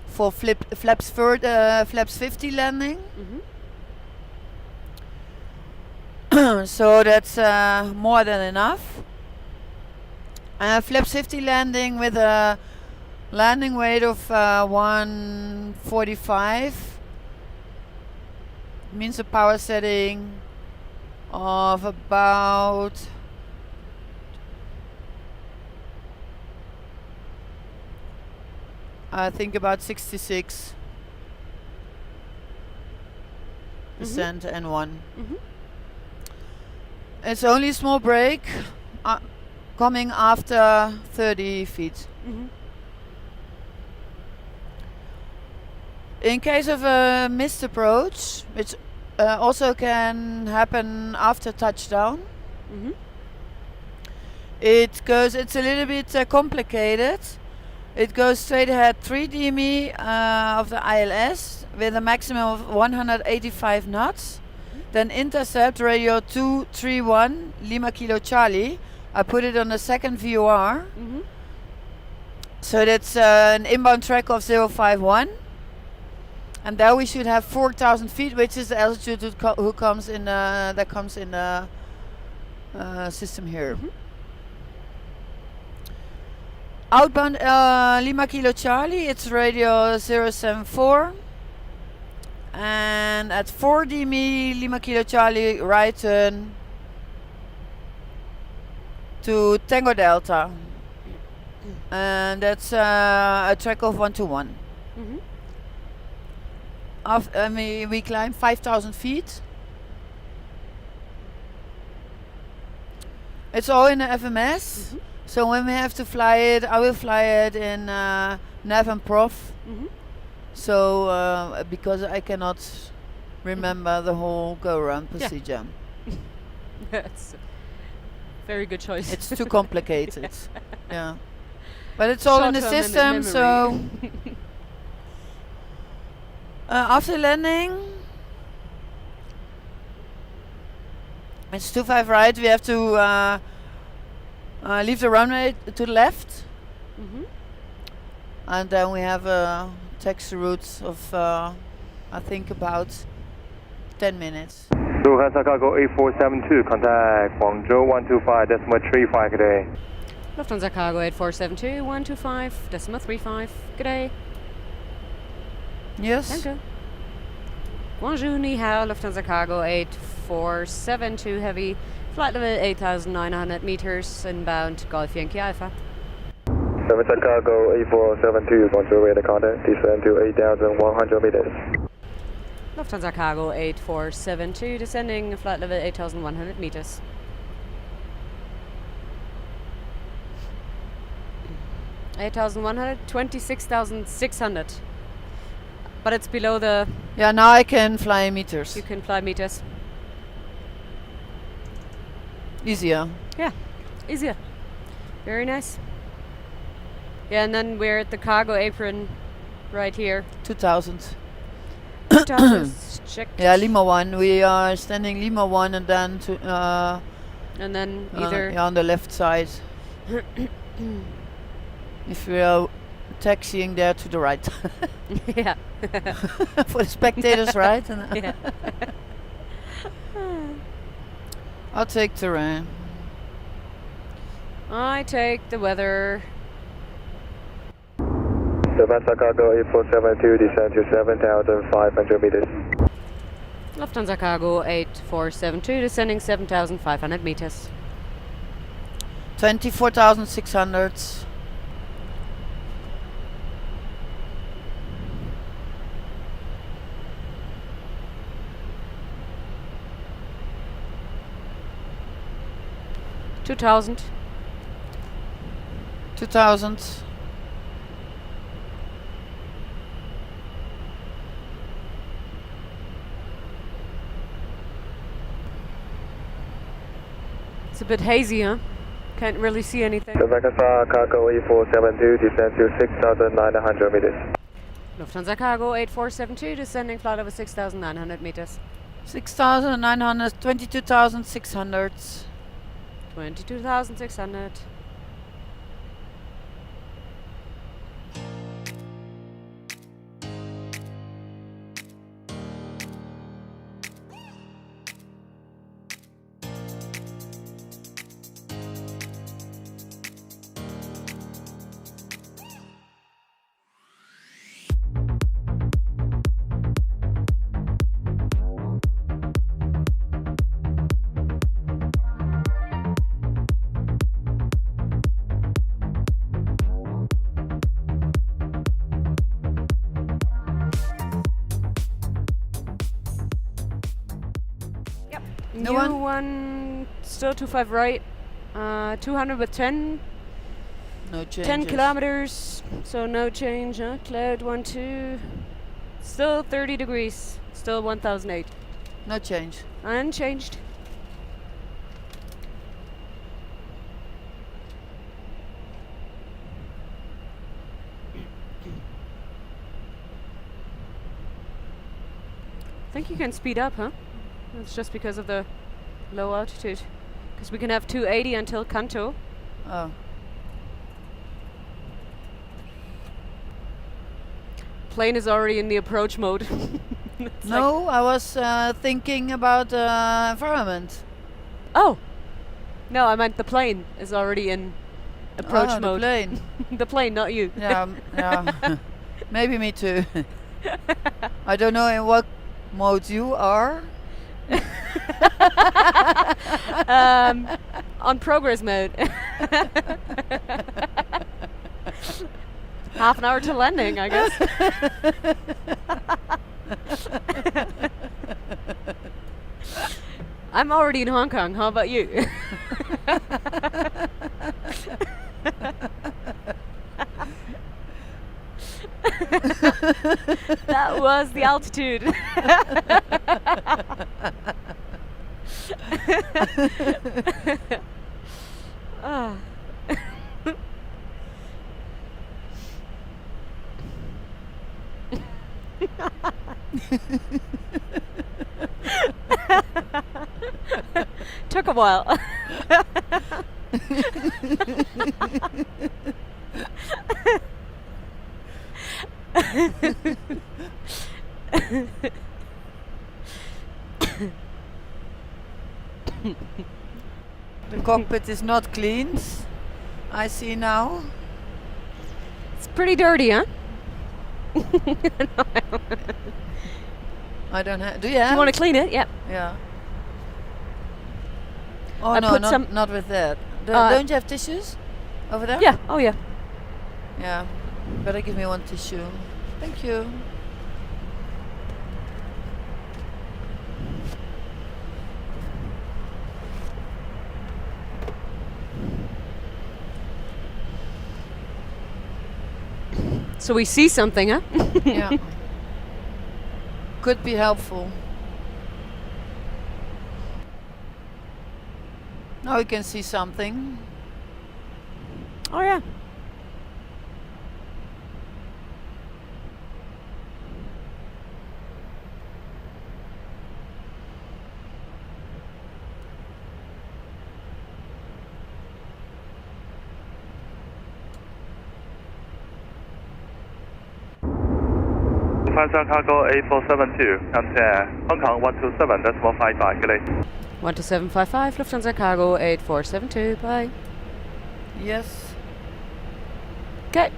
[SPEAKER 1] for flaps 50 landing. So that's more than enough. Flaps 50 landing with a landing weight of 145 means a power setting of about I think about 66% N1. It's only a small break coming after 30 feet. In case of a missed approach, which also can happen after touchdown, it's a little bit complicated. It goes straight ahead 3 dmi of the ILS with a maximum of 185 knots. Then intercept radio 231 Lima Kilo Charlie. I put it on the second VOR. So that's an inbound track of 051. And there we should have 4,000 feet, which is the altitude that comes in the system here. Outbound Lima Kilo Charlie, it's radio 074. And at 4 dmi Lima Kilo Charlie, right turn to Tango Delta. And that's a track of 121. We climb 5,000 feet. It's all in the FMS. So when we have to fly it, I will fly it in nav and prof. So because I cannot remember the whole go-around procedure.
[SPEAKER 2] That's a very good choice.
[SPEAKER 1] It's too complicated. Yeah, but it's all in the system. So after landing, it's 25 right. We have to leave the runway to the left, and then we have a taxi route of I think about 10 minutes.
[SPEAKER 6] Lufthansa Cargo 8472, contact Guangzhou 125.35, good day.
[SPEAKER 2] Lufthansa Cargo 8472 125.35. Good day.
[SPEAKER 1] Yes.
[SPEAKER 2] Danke. Guangzhou Ni Hao, Lufthansa Cargo 8472 Heavy, flight level 8,900 meters, inbound Golf Yankee Alpha.
[SPEAKER 6] Lufthansa Cargo 8472, Guangzhou radar contact, descend to 8,100 meters.
[SPEAKER 2] Lufthansa Cargo 8472 descending, flight level 8,100 meters. $8,100, 26,600. But it's below the...
[SPEAKER 1] Yeah, now I can fly meters.
[SPEAKER 2] You can fly meters.
[SPEAKER 1] Easier.
[SPEAKER 2] Yeah, easier. Very nice. Yeah, and then we're at the cargo apron right here.
[SPEAKER 1] 2,000.
[SPEAKER 2] 2,000 checked.
[SPEAKER 1] Yeah, Lima 1. We are standing Lima 1 and then to...
[SPEAKER 2] and then either...
[SPEAKER 1] yeah, on the left side. If we are taxiing there to the right.
[SPEAKER 2] Yeah.
[SPEAKER 1] For the spectators, right? And
[SPEAKER 2] Yeah.
[SPEAKER 1] I'll take terrain.
[SPEAKER 2] I take the weather.
[SPEAKER 6] Lufthansa Cargo 8472, descend to 7,500 meters.
[SPEAKER 2] Lufthansa Cargo 8472 descending 7,500 meters.
[SPEAKER 1] 24,600.
[SPEAKER 2] Two thousand.
[SPEAKER 1] 2,000.
[SPEAKER 2] It's a bit hazy, huh? Can't really see anything.
[SPEAKER 6] Lufthansa Cargo 8472, descend to 6,900 meters.
[SPEAKER 2] Lufthansa Cargo 8472 descending, flight over 6,900 meters.
[SPEAKER 1] 6,900, 22,600.
[SPEAKER 2] 22,600.
[SPEAKER 1] No
[SPEAKER 2] new
[SPEAKER 1] one?
[SPEAKER 2] still 25 right. 200 with 10.
[SPEAKER 1] No changes.
[SPEAKER 2] 10 kilometers, so no change, huh? Cloud 12. Still 30 degrees. Still 1008.
[SPEAKER 1] No change.
[SPEAKER 2] Unchanged. I think you can speed up, huh? That's just because of the low altitude. Because we can have 280 until Kanto.
[SPEAKER 1] Oh.
[SPEAKER 2] Plane is already in the approach mode.
[SPEAKER 1] No, I was thinking about environment.
[SPEAKER 2] Oh! No, I meant the plane is already in approach
[SPEAKER 1] Oh,
[SPEAKER 2] mode.
[SPEAKER 1] the plane.
[SPEAKER 2] The plane, not you.
[SPEAKER 1] Yeah, yeah. Maybe me too. I don't know in what mode you are.
[SPEAKER 2] On progress mode. Half an hour to landing, I guess. I'm already in Hong Kong. How about you? That was the altitude. Ah. Took a while.
[SPEAKER 1] The cockpit is not cleaned. I see now.
[SPEAKER 2] It's pretty dirty, huh?
[SPEAKER 1] I don't have. Do you have?
[SPEAKER 2] You want to clean it? Yep.
[SPEAKER 1] Yeah. Oh
[SPEAKER 2] I
[SPEAKER 1] no,
[SPEAKER 2] put
[SPEAKER 1] not,
[SPEAKER 2] some-
[SPEAKER 1] not with that.
[SPEAKER 2] Uh,
[SPEAKER 1] Don't you have tissues over there?
[SPEAKER 2] Yeah. Oh, yeah.
[SPEAKER 1] Yeah. Better give me one tissue. Thank you.
[SPEAKER 2] So we see something, huh?
[SPEAKER 1] Yeah. Could be helpful. Now we can see something.
[SPEAKER 2] Oh, yeah.
[SPEAKER 6] Lufthansa Cargo 8472, come to Hong Kong 127.55, good day.
[SPEAKER 2] 12755, Lufthansa Cargo 8472, bye.
[SPEAKER 1] Yes.
[SPEAKER 2] Okay.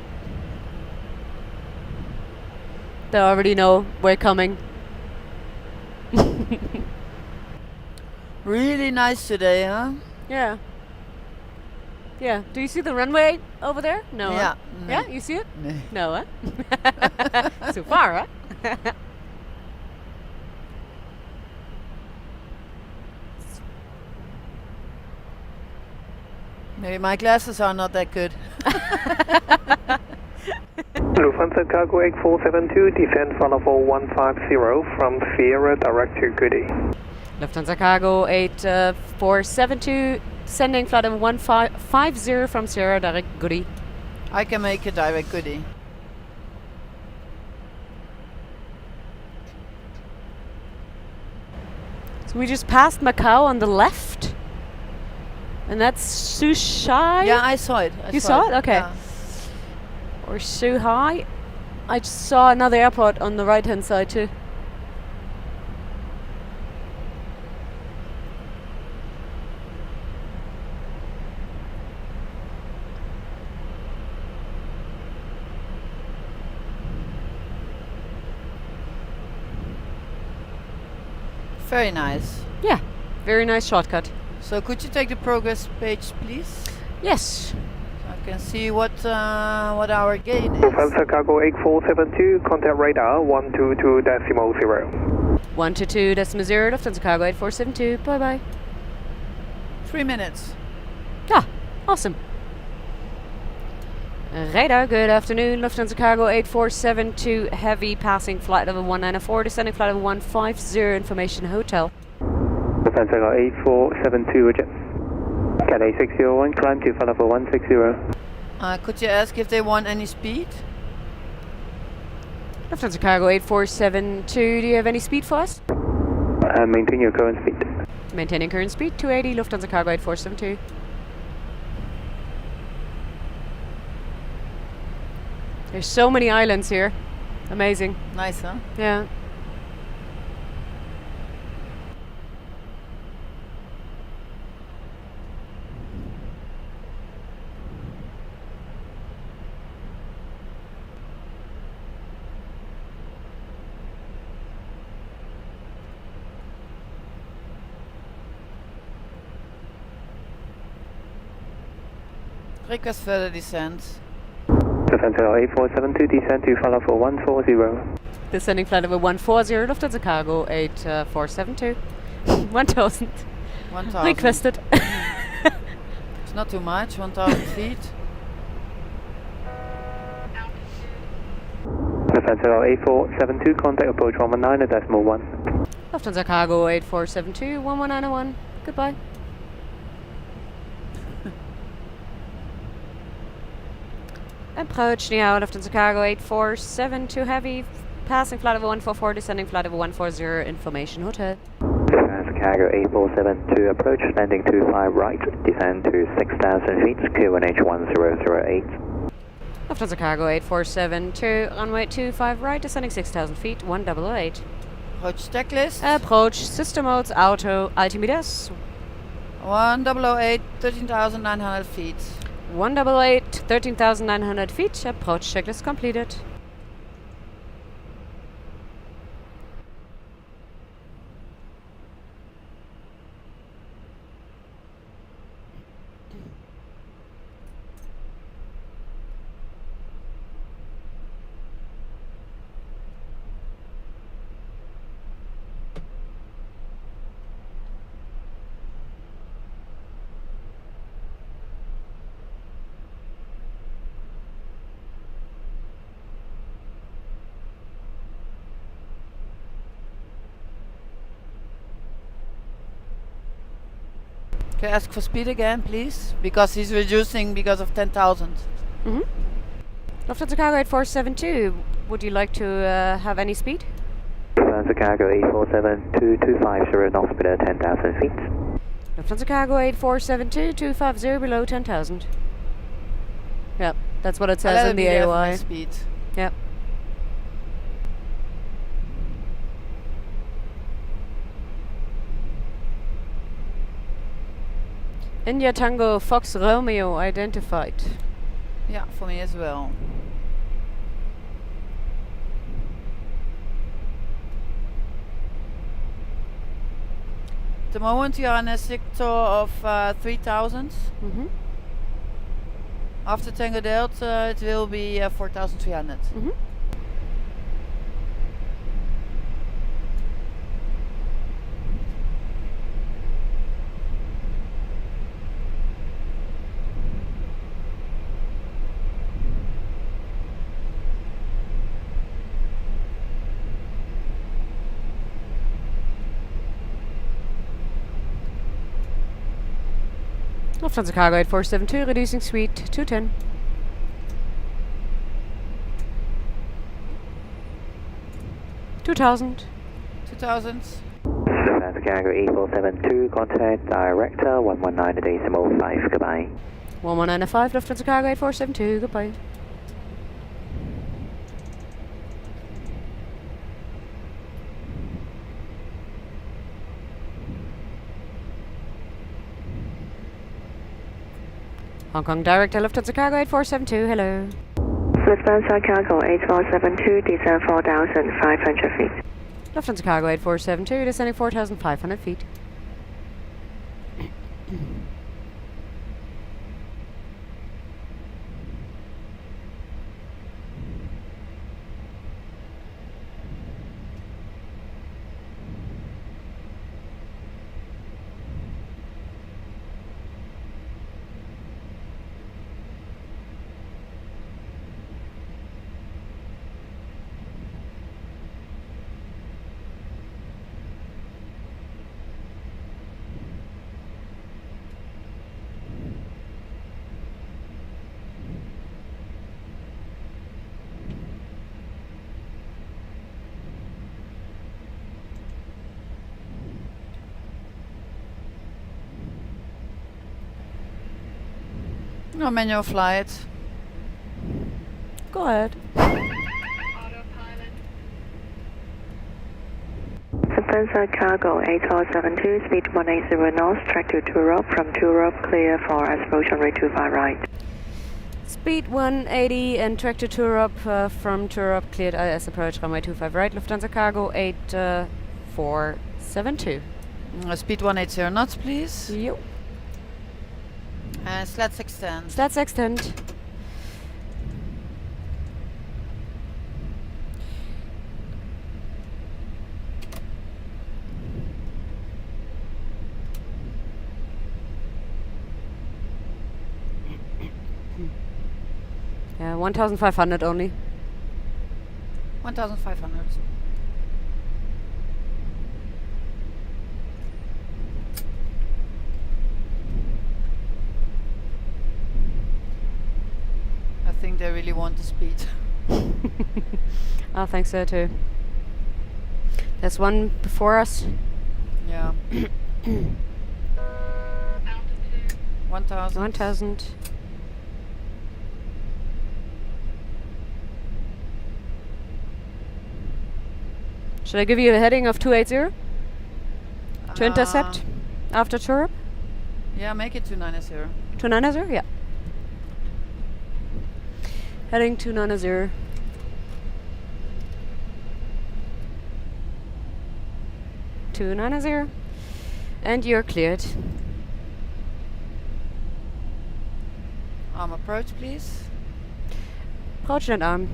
[SPEAKER 2] They already know we're coming.
[SPEAKER 1] Really nice today, huh?
[SPEAKER 2] Yeah. Yeah. Do you see the runway over there? No.
[SPEAKER 1] Yeah.
[SPEAKER 2] Huh? Yeah, you see it?
[SPEAKER 1] No.
[SPEAKER 2] No, huh? So far, huh?
[SPEAKER 1] Maybe my glasses are not that good.
[SPEAKER 4] Lufthansa Cargo 8472, descend follow 150 from Sierra direct to Goody.
[SPEAKER 2] Lufthansa Cargo 8472, sending flight of 150 from Sierra direct Goody.
[SPEAKER 1] I can make a direct goodie.
[SPEAKER 2] So we just passed Macau on the left. And that's Sushai?
[SPEAKER 1] Yeah, I saw it.
[SPEAKER 2] You saw it? Okay.
[SPEAKER 1] Yeah.
[SPEAKER 2] Or Suhai. I just saw another airport on the right hand side too.
[SPEAKER 1] Very nice.
[SPEAKER 2] Yeah, very nice shortcut.
[SPEAKER 1] So could you take the progress page, please?
[SPEAKER 2] Yes.
[SPEAKER 1] So I can see what our gain is.
[SPEAKER 4] Lufthansa Cargo 8472, contact radar 122.0.
[SPEAKER 2] 122.0, Lufthansa Cargo 8472. Bye bye.
[SPEAKER 1] 3 minutes.
[SPEAKER 2] Ah, awesome. Radar, good afternoon. Lufthansa Cargo 8472, heavy passing flight level 194, descending flight level 150, information hotel.
[SPEAKER 4] Lufthansa Cargo 8472, Roger. Cathay 601, climb to flight level 160.
[SPEAKER 1] Could you ask if they want any speed?
[SPEAKER 2] Lufthansa Cargo 8472, do you have any speed for us?
[SPEAKER 4] Maintain your current speed.
[SPEAKER 2] Maintaining current speed, 280, Lufthansa Cargo 8472. There's so many islands here. Amazing.
[SPEAKER 1] Nice, huh?
[SPEAKER 2] Yeah.
[SPEAKER 1] Request further descent.
[SPEAKER 4] Lufthansa 8472, descend to flight level 140.
[SPEAKER 2] Descending flight level 140, Lufthansa Cargo 8472. 1000.
[SPEAKER 1] 1000.
[SPEAKER 2] Requested.
[SPEAKER 1] It's not too much, 1000 feet.
[SPEAKER 4] Lufthansa 8472, contact approach 119.1.
[SPEAKER 2] Lufthansa Cargo 8472, 11901. Goodbye. Approach now, Lufthansa Cargo 8472 heavy, passing flight level 144, descending flight level 140, information hotel.
[SPEAKER 4] Lufthansa Cargo 8472, approach, landing 25 right, descend to 6,000 feet, QNH 1008.
[SPEAKER 2] Lufthansa Cargo 8472, runway 25 right, descending 6,000 feet, 1008.
[SPEAKER 1] Approach checklist.
[SPEAKER 2] Approach, system modes, auto, altimeters.
[SPEAKER 1] 1008, 13,900 feet.
[SPEAKER 2] 188, 13,900 feet, approach checklist completed.
[SPEAKER 1] Can I ask for speed again, please? Because he's reducing because of 10,000.
[SPEAKER 2] Mm-hmm. Lufthansa Cargo 8472, would you like to have any speed?
[SPEAKER 4] Lufthansa Cargo 8472, 250, knots below 10,000 feet.
[SPEAKER 2] Lufthansa Cargo 8472, 250 below 10,000. Yep, that's what it says in the AOI.
[SPEAKER 1] Speed.
[SPEAKER 2] Yep. India Tango Fox Romeo identified.
[SPEAKER 1] Yeah, for me as well. At the moment you are in a sector of 3,000.
[SPEAKER 2] Mm-hmm.
[SPEAKER 1] After Tango Delta it will be 4,300.
[SPEAKER 2] Mm-hmm. Lufthansa Cargo 8472, reducing speed 210. $2,000.
[SPEAKER 1] 2,000.
[SPEAKER 4] Lufthansa Cargo 8472, contact director 119.5, goodbye.
[SPEAKER 2] 1195, Lufthansa Cargo 8472, goodbye. Hong Kong Director, Lufthansa Cargo 8472, hello.
[SPEAKER 8] Lufthansa Cargo 8472, descend 4,500 feet.
[SPEAKER 2] Lufthansa Cargo 8472, descending 4,500 feet.
[SPEAKER 1] No, manual flight.
[SPEAKER 2] Go ahead.
[SPEAKER 8] Lufthansa Cargo 8472, speed 180 knots, track to Europe, from Europe clear for approach runway 25 right.
[SPEAKER 2] Speed 180 and track to Europe, from Europe cleared ILS approach runway 25 right, Lufthansa Cargo 8472.
[SPEAKER 1] Speed 180 knots, please.
[SPEAKER 2] Yo.
[SPEAKER 1] Slats extend.
[SPEAKER 2] Slats extend. Yeah, 1,500 only.
[SPEAKER 1] 1,500. I think they really want the speed.
[SPEAKER 2] I think so too. There's one before us.
[SPEAKER 1] Yeah. 1,000.
[SPEAKER 2] 1,000. Should I give you a heading of 280 to intercept after Europe?
[SPEAKER 1] Yeah, make it 290.
[SPEAKER 2] 290? Yeah. Heading 290. And you're cleared.
[SPEAKER 1] Arm approach, please.
[SPEAKER 2] Approach and arm.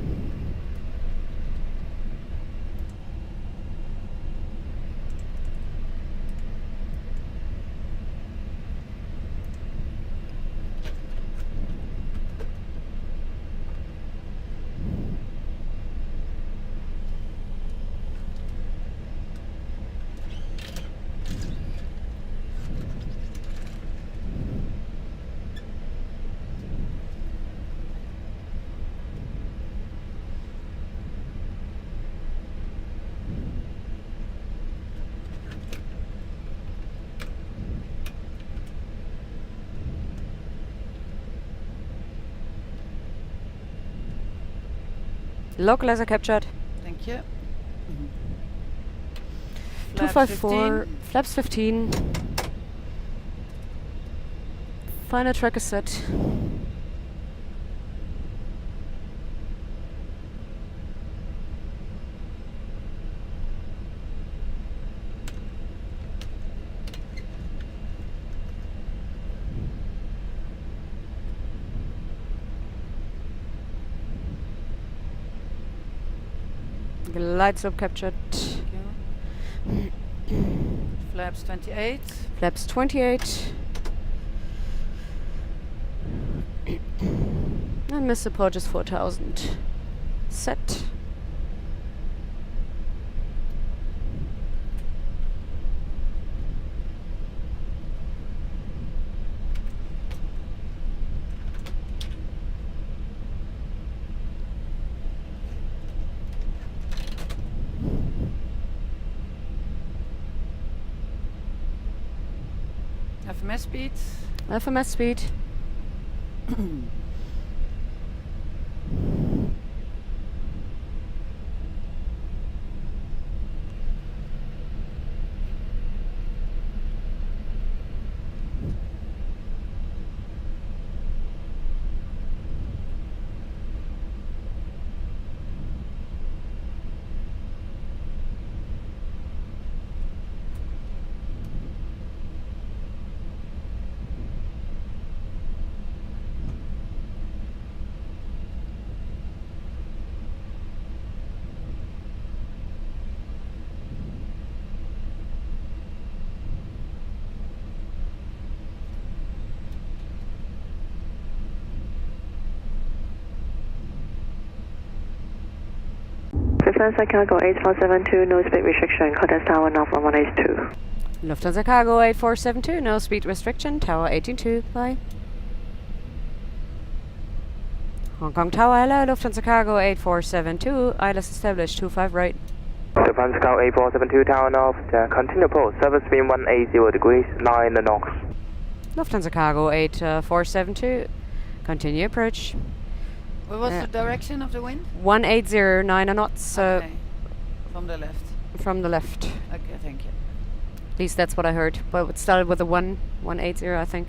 [SPEAKER 2] Localizer captured.
[SPEAKER 1] Thank you.
[SPEAKER 2] 254, flaps 15. Final track is set. Glide slope captured.
[SPEAKER 1] Flaps 28.
[SPEAKER 2] Flaps 28. And miss approach is 4,000. Set.
[SPEAKER 1] FMS speed.
[SPEAKER 2] FMS speed.
[SPEAKER 8] Lufthansa Cargo 8472, no speed restriction, contact tower north 1182.
[SPEAKER 2] Lufthansa Cargo 8472, no speed restriction, tower 182, bye. Hong Kong Tower, hello, Lufthansa Cargo 8472, ILS established 25 right.
[SPEAKER 9] Lufthansa Cargo 8472, tower north, continue pulse, surface speed 180 degrees, 9 knots.
[SPEAKER 2] Lufthansa Cargo 8472, Continue approach.
[SPEAKER 1] What was the direction of the wind?
[SPEAKER 2] 180, 9 knots, so
[SPEAKER 1] Okay. From the left.
[SPEAKER 2] from the left.
[SPEAKER 1] Okay, thank you.
[SPEAKER 2] At least that's what I heard. But it started with a 180, I think.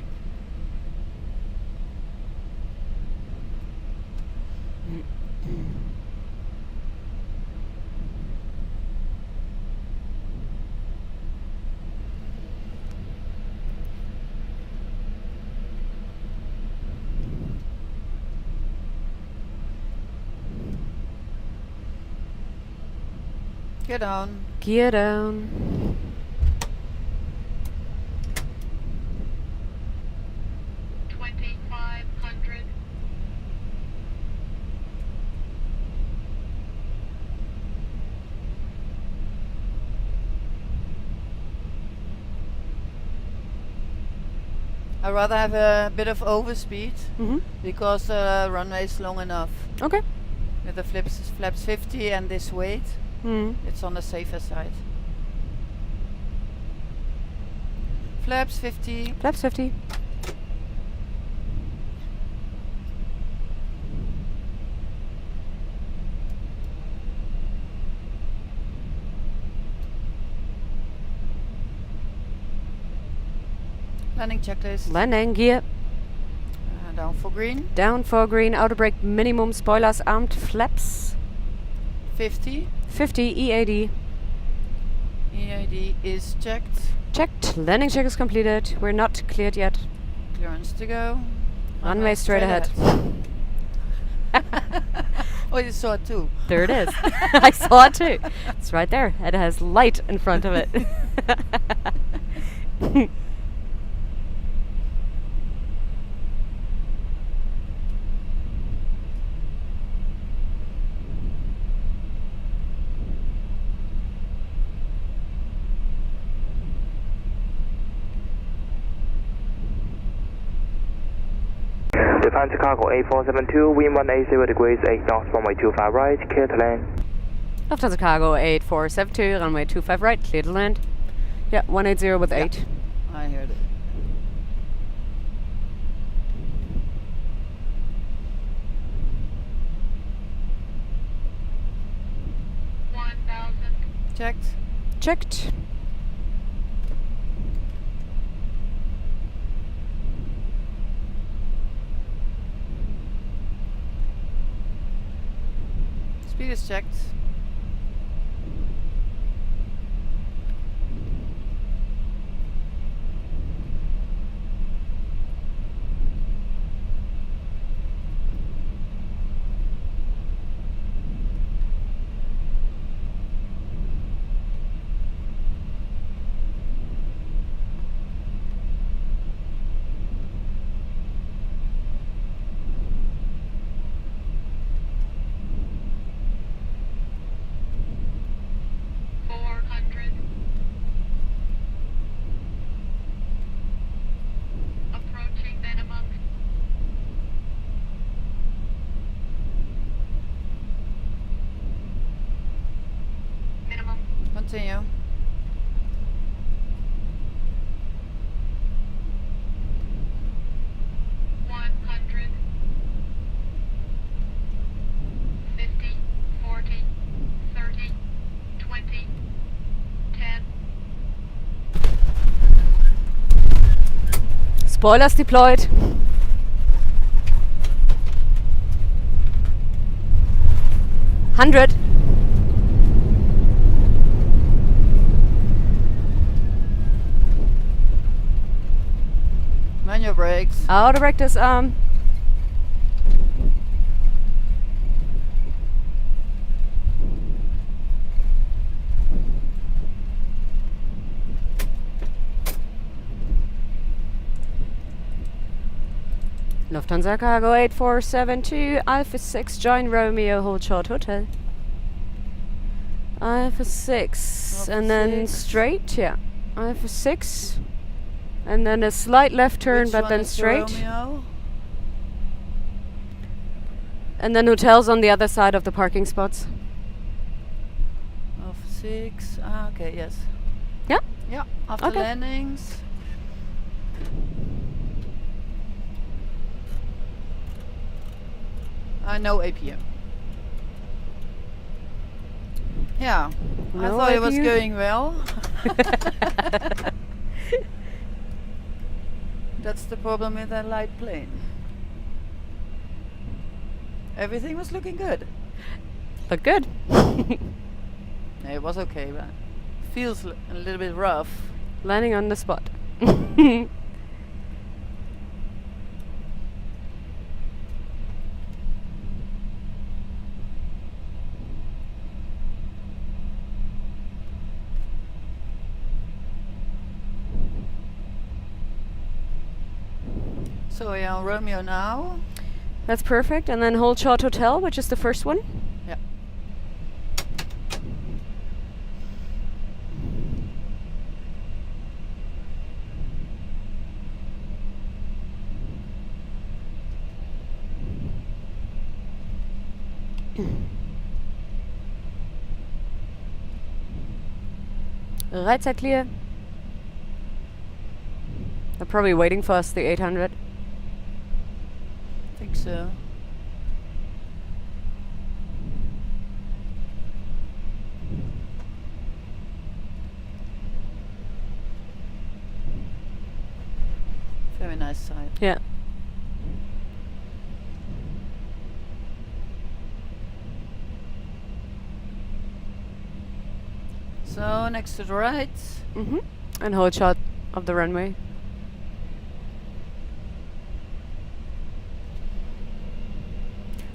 [SPEAKER 1] Get down.
[SPEAKER 2] Gear down.
[SPEAKER 1] I'd rather have a bit of overspeed
[SPEAKER 2] Mm-hmm.
[SPEAKER 1] because the runway is long enough.
[SPEAKER 2] Okay.
[SPEAKER 1] With the flaps 50 and this weight, it's on the safer side. Flaps 50.
[SPEAKER 2] Flaps 50.
[SPEAKER 1] Landing checklist.
[SPEAKER 2] Landing gear.
[SPEAKER 1] Down for green.
[SPEAKER 2] Down for green. Outer brake minimum. Spoilers armed. Flaps
[SPEAKER 1] 50.
[SPEAKER 2] 50. EAD.
[SPEAKER 1] EAD is checked.
[SPEAKER 2] Checked. Landing check is completed. We're not cleared yet.
[SPEAKER 1] Clearance to go.
[SPEAKER 2] Runway straight ahead.
[SPEAKER 1] Oh, you saw it too.
[SPEAKER 2] There it is. I saw it too. It's right there. It has light in front of it.
[SPEAKER 9] Lufthansa cargo 8472, wind 180 degrees, 8 knots, runway 25 right, clear to land.
[SPEAKER 2] Lufthansa cargo 8472, runway 25 right, clear to land. Yeah, 180 with 8.
[SPEAKER 1] I heard it. Checked.
[SPEAKER 2] Checked.
[SPEAKER 1] Speed is checked. Continue.
[SPEAKER 2] Spoilers deployed. $100.
[SPEAKER 1] Manual brakes.
[SPEAKER 2] Outer brake is Lufthansa cargo 8472, Alpha 6, join Romeo, hold short hotel. Alpha 6,
[SPEAKER 1] Alpha
[SPEAKER 2] and then
[SPEAKER 1] 6.
[SPEAKER 2] straight, yeah. Alpha 6, and then a slight left turn,
[SPEAKER 1] Which
[SPEAKER 2] but
[SPEAKER 1] one
[SPEAKER 2] then
[SPEAKER 1] is the
[SPEAKER 2] straight.
[SPEAKER 1] Romeo?
[SPEAKER 2] And then hotels on the other side of the parking spots.
[SPEAKER 1] Alpha 6. Ah, okay, yes.
[SPEAKER 2] Yeah?
[SPEAKER 1] Yeah, after
[SPEAKER 2] Okay.
[SPEAKER 1] landings. No APM. Yeah, I
[SPEAKER 2] No
[SPEAKER 1] thought it was
[SPEAKER 2] APU?
[SPEAKER 1] going well. That's the problem with a light plane. Everything was looking good.
[SPEAKER 2] Look good.
[SPEAKER 1] It was okay, but feels a little bit rough.
[SPEAKER 2] Landing on the spot.
[SPEAKER 1] So we're on Romeo now.
[SPEAKER 2] That's perfect. And then hold short hotel, which is the first one.
[SPEAKER 1] Yeah.
[SPEAKER 2] Right side clear. They're probably waiting for us, the 800.
[SPEAKER 1] I think so. Very nice side.
[SPEAKER 2] Yeah.
[SPEAKER 1] So next to the right.
[SPEAKER 2] Mm-hmm. And hold shot of the runway.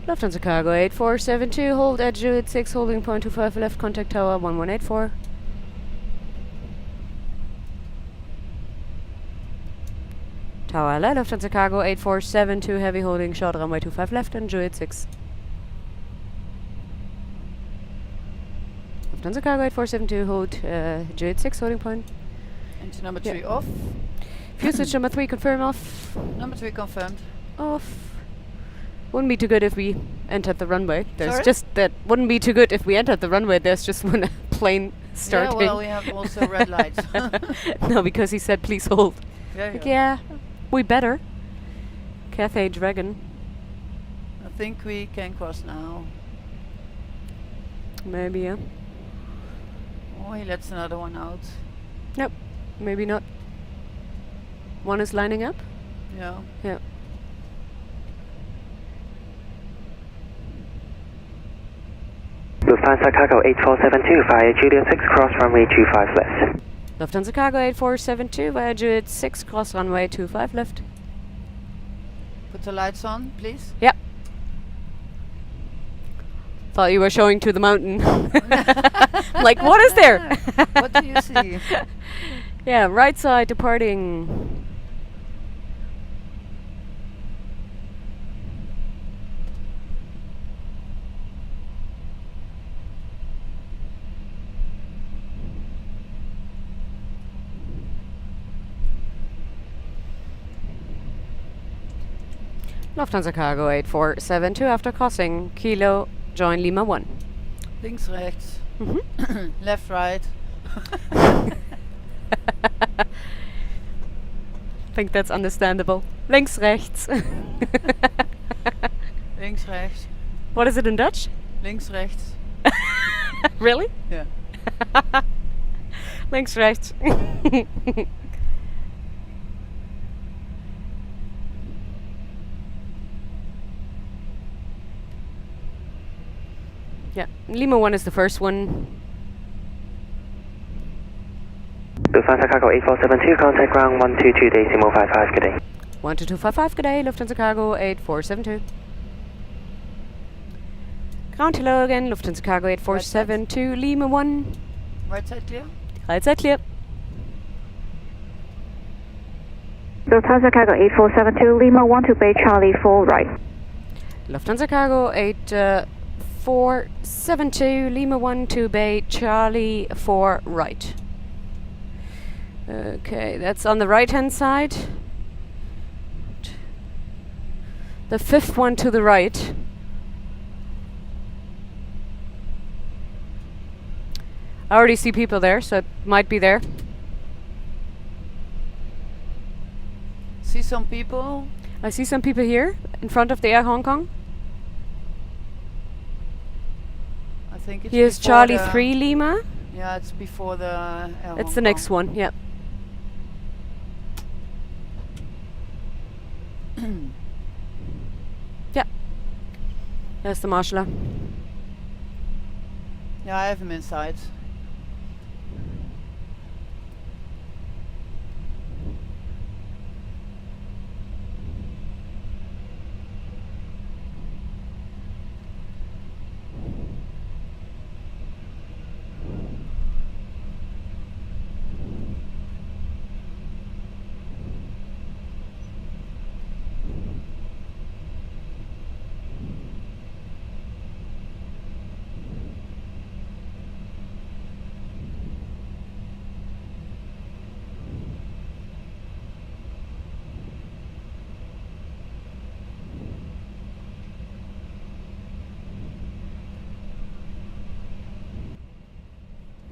[SPEAKER 2] Lufthansa Cargo 8472, hold at Juliet 6, holding point 25 left, contact tower 1184. Tower LA, Lufthansa Cargo 8472, heavy holding short runway 25 left and Juliet 6. Lufthansa Cargo 8472, hold Juliet 6, holding point.
[SPEAKER 1] Engine number
[SPEAKER 2] Yeah.
[SPEAKER 1] 3 off.
[SPEAKER 2] Fuselage number 3, confirm off.
[SPEAKER 1] Number 3 confirmed.
[SPEAKER 2] Off. Wouldn't be too good if we entered the runway. There's
[SPEAKER 1] Sorry?
[SPEAKER 2] just that wouldn't be too good if we entered the runway. There's just one plane starting.
[SPEAKER 1] Yeah, well, we have also red lights.
[SPEAKER 2] No, because he said please hold.
[SPEAKER 1] Yeah,
[SPEAKER 2] Like,
[SPEAKER 1] yeah.
[SPEAKER 2] yeah, we better. Cathay Dragon.
[SPEAKER 1] I think we can cross now.
[SPEAKER 2] Maybe, yeah.
[SPEAKER 1] Oh, he lets another one out.
[SPEAKER 2] Nope, maybe not. One is lining up.
[SPEAKER 1] Yeah.
[SPEAKER 2] Yeah.
[SPEAKER 9] Lufthansa Cargo 8472 via Juliet 6, cross runway 25 left.
[SPEAKER 2] Lufthansa Cargo 8472 via Juliet 6, cross runway 25 left.
[SPEAKER 1] Put the lights on, please.
[SPEAKER 2] Yep. Thought you were showing to the mountain. Like, what is there?
[SPEAKER 1] What do you see?
[SPEAKER 2] Yeah, right side departing. Lufthansa Cargo 8472 after crossing Kilo, join Lima 1.
[SPEAKER 1] Links, rechts.
[SPEAKER 2] Mhm.
[SPEAKER 1] Left, right.
[SPEAKER 2] Think that's understandable. Links, rechts.
[SPEAKER 1] Links, rechts.
[SPEAKER 2] What is it in Dutch?
[SPEAKER 1] Links, rechts.
[SPEAKER 2] Really?
[SPEAKER 1] Yeah.
[SPEAKER 2] Links, rechts. Yeah, Lima 1 is the first one.
[SPEAKER 9] Lufthansa Cargo 8472, contact ground 122.55, good day.
[SPEAKER 2] 12255, good day, Lufthansa Cargo 8472. Ground hello again, Lufthansa Cargo 8472, Lima 1.
[SPEAKER 1] Right side clear.
[SPEAKER 2] Right side clear.
[SPEAKER 8] Lufthansa Cargo 8472, Lima 1 to Bay Charlie 4 right.
[SPEAKER 2] Lufthansa Cargo 8472, Lima 1 to Bay Charlie 4 right. Okay, that's on the right hand side. The fifth one to the right. I already see people there, so it might be there.
[SPEAKER 1] See some people.
[SPEAKER 2] I see some people here in front of the Air Hong Kong.
[SPEAKER 1] think it's
[SPEAKER 2] Here's
[SPEAKER 1] before
[SPEAKER 2] Charlie
[SPEAKER 1] the-
[SPEAKER 2] 3 Lima.
[SPEAKER 1] Yeah, it's before the.
[SPEAKER 2] It's the next one, yeah. Yeah. There's the marshaller.
[SPEAKER 1] Yeah, I have him inside.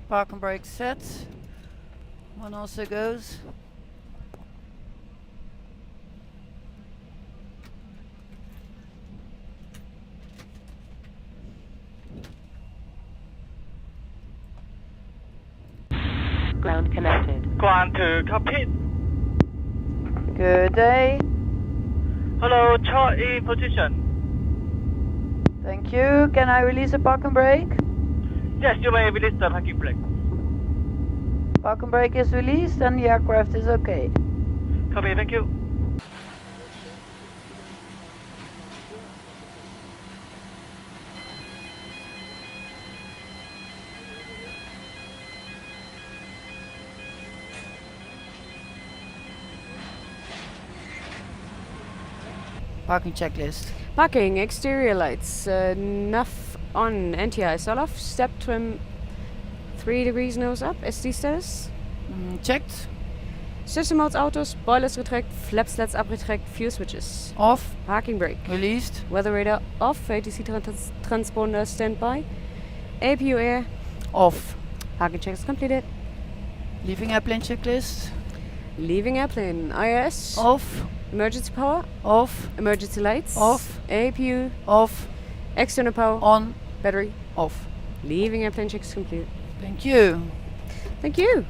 [SPEAKER 1] Park and brake set. One also goes.
[SPEAKER 8] Ground connected.
[SPEAKER 10] Ground to Cockpit.
[SPEAKER 1] Good day.
[SPEAKER 10] Hello, chart in position.
[SPEAKER 1] Thank you. Can I release a park and brake?
[SPEAKER 10] Yes, you may release the parking brake.
[SPEAKER 1] Park and brake is released and the aircraft is okay.
[SPEAKER 10] Copy, thank you.
[SPEAKER 1] Parking checklist.
[SPEAKER 2] Parking, exterior lights, nav on, anti-ice all off, step trim 3 degrees nose up, SD status.
[SPEAKER 1] Checked.
[SPEAKER 2] System modes autos, boilers retract, flap slats up-retract, fuel switches.
[SPEAKER 1] Off.
[SPEAKER 2] Parking brake.
[SPEAKER 1] Released.
[SPEAKER 2] Weather radar off, ATC transponder standby. APU air.
[SPEAKER 1] Off.
[SPEAKER 2] Parking check is completed.
[SPEAKER 1] Leaving airplane checklist.
[SPEAKER 2] Leaving airplane. IRS.
[SPEAKER 1] Off.
[SPEAKER 2] Emergency power.
[SPEAKER 1] Off.
[SPEAKER 2] Emergency lights.
[SPEAKER 1] Off.
[SPEAKER 2] APU.
[SPEAKER 1] Off.
[SPEAKER 2] External power.
[SPEAKER 1] On.
[SPEAKER 2] Battery.
[SPEAKER 1] Off.
[SPEAKER 2] Leaving airplane check is completed.
[SPEAKER 1] Thank you.
[SPEAKER 2] Thank you.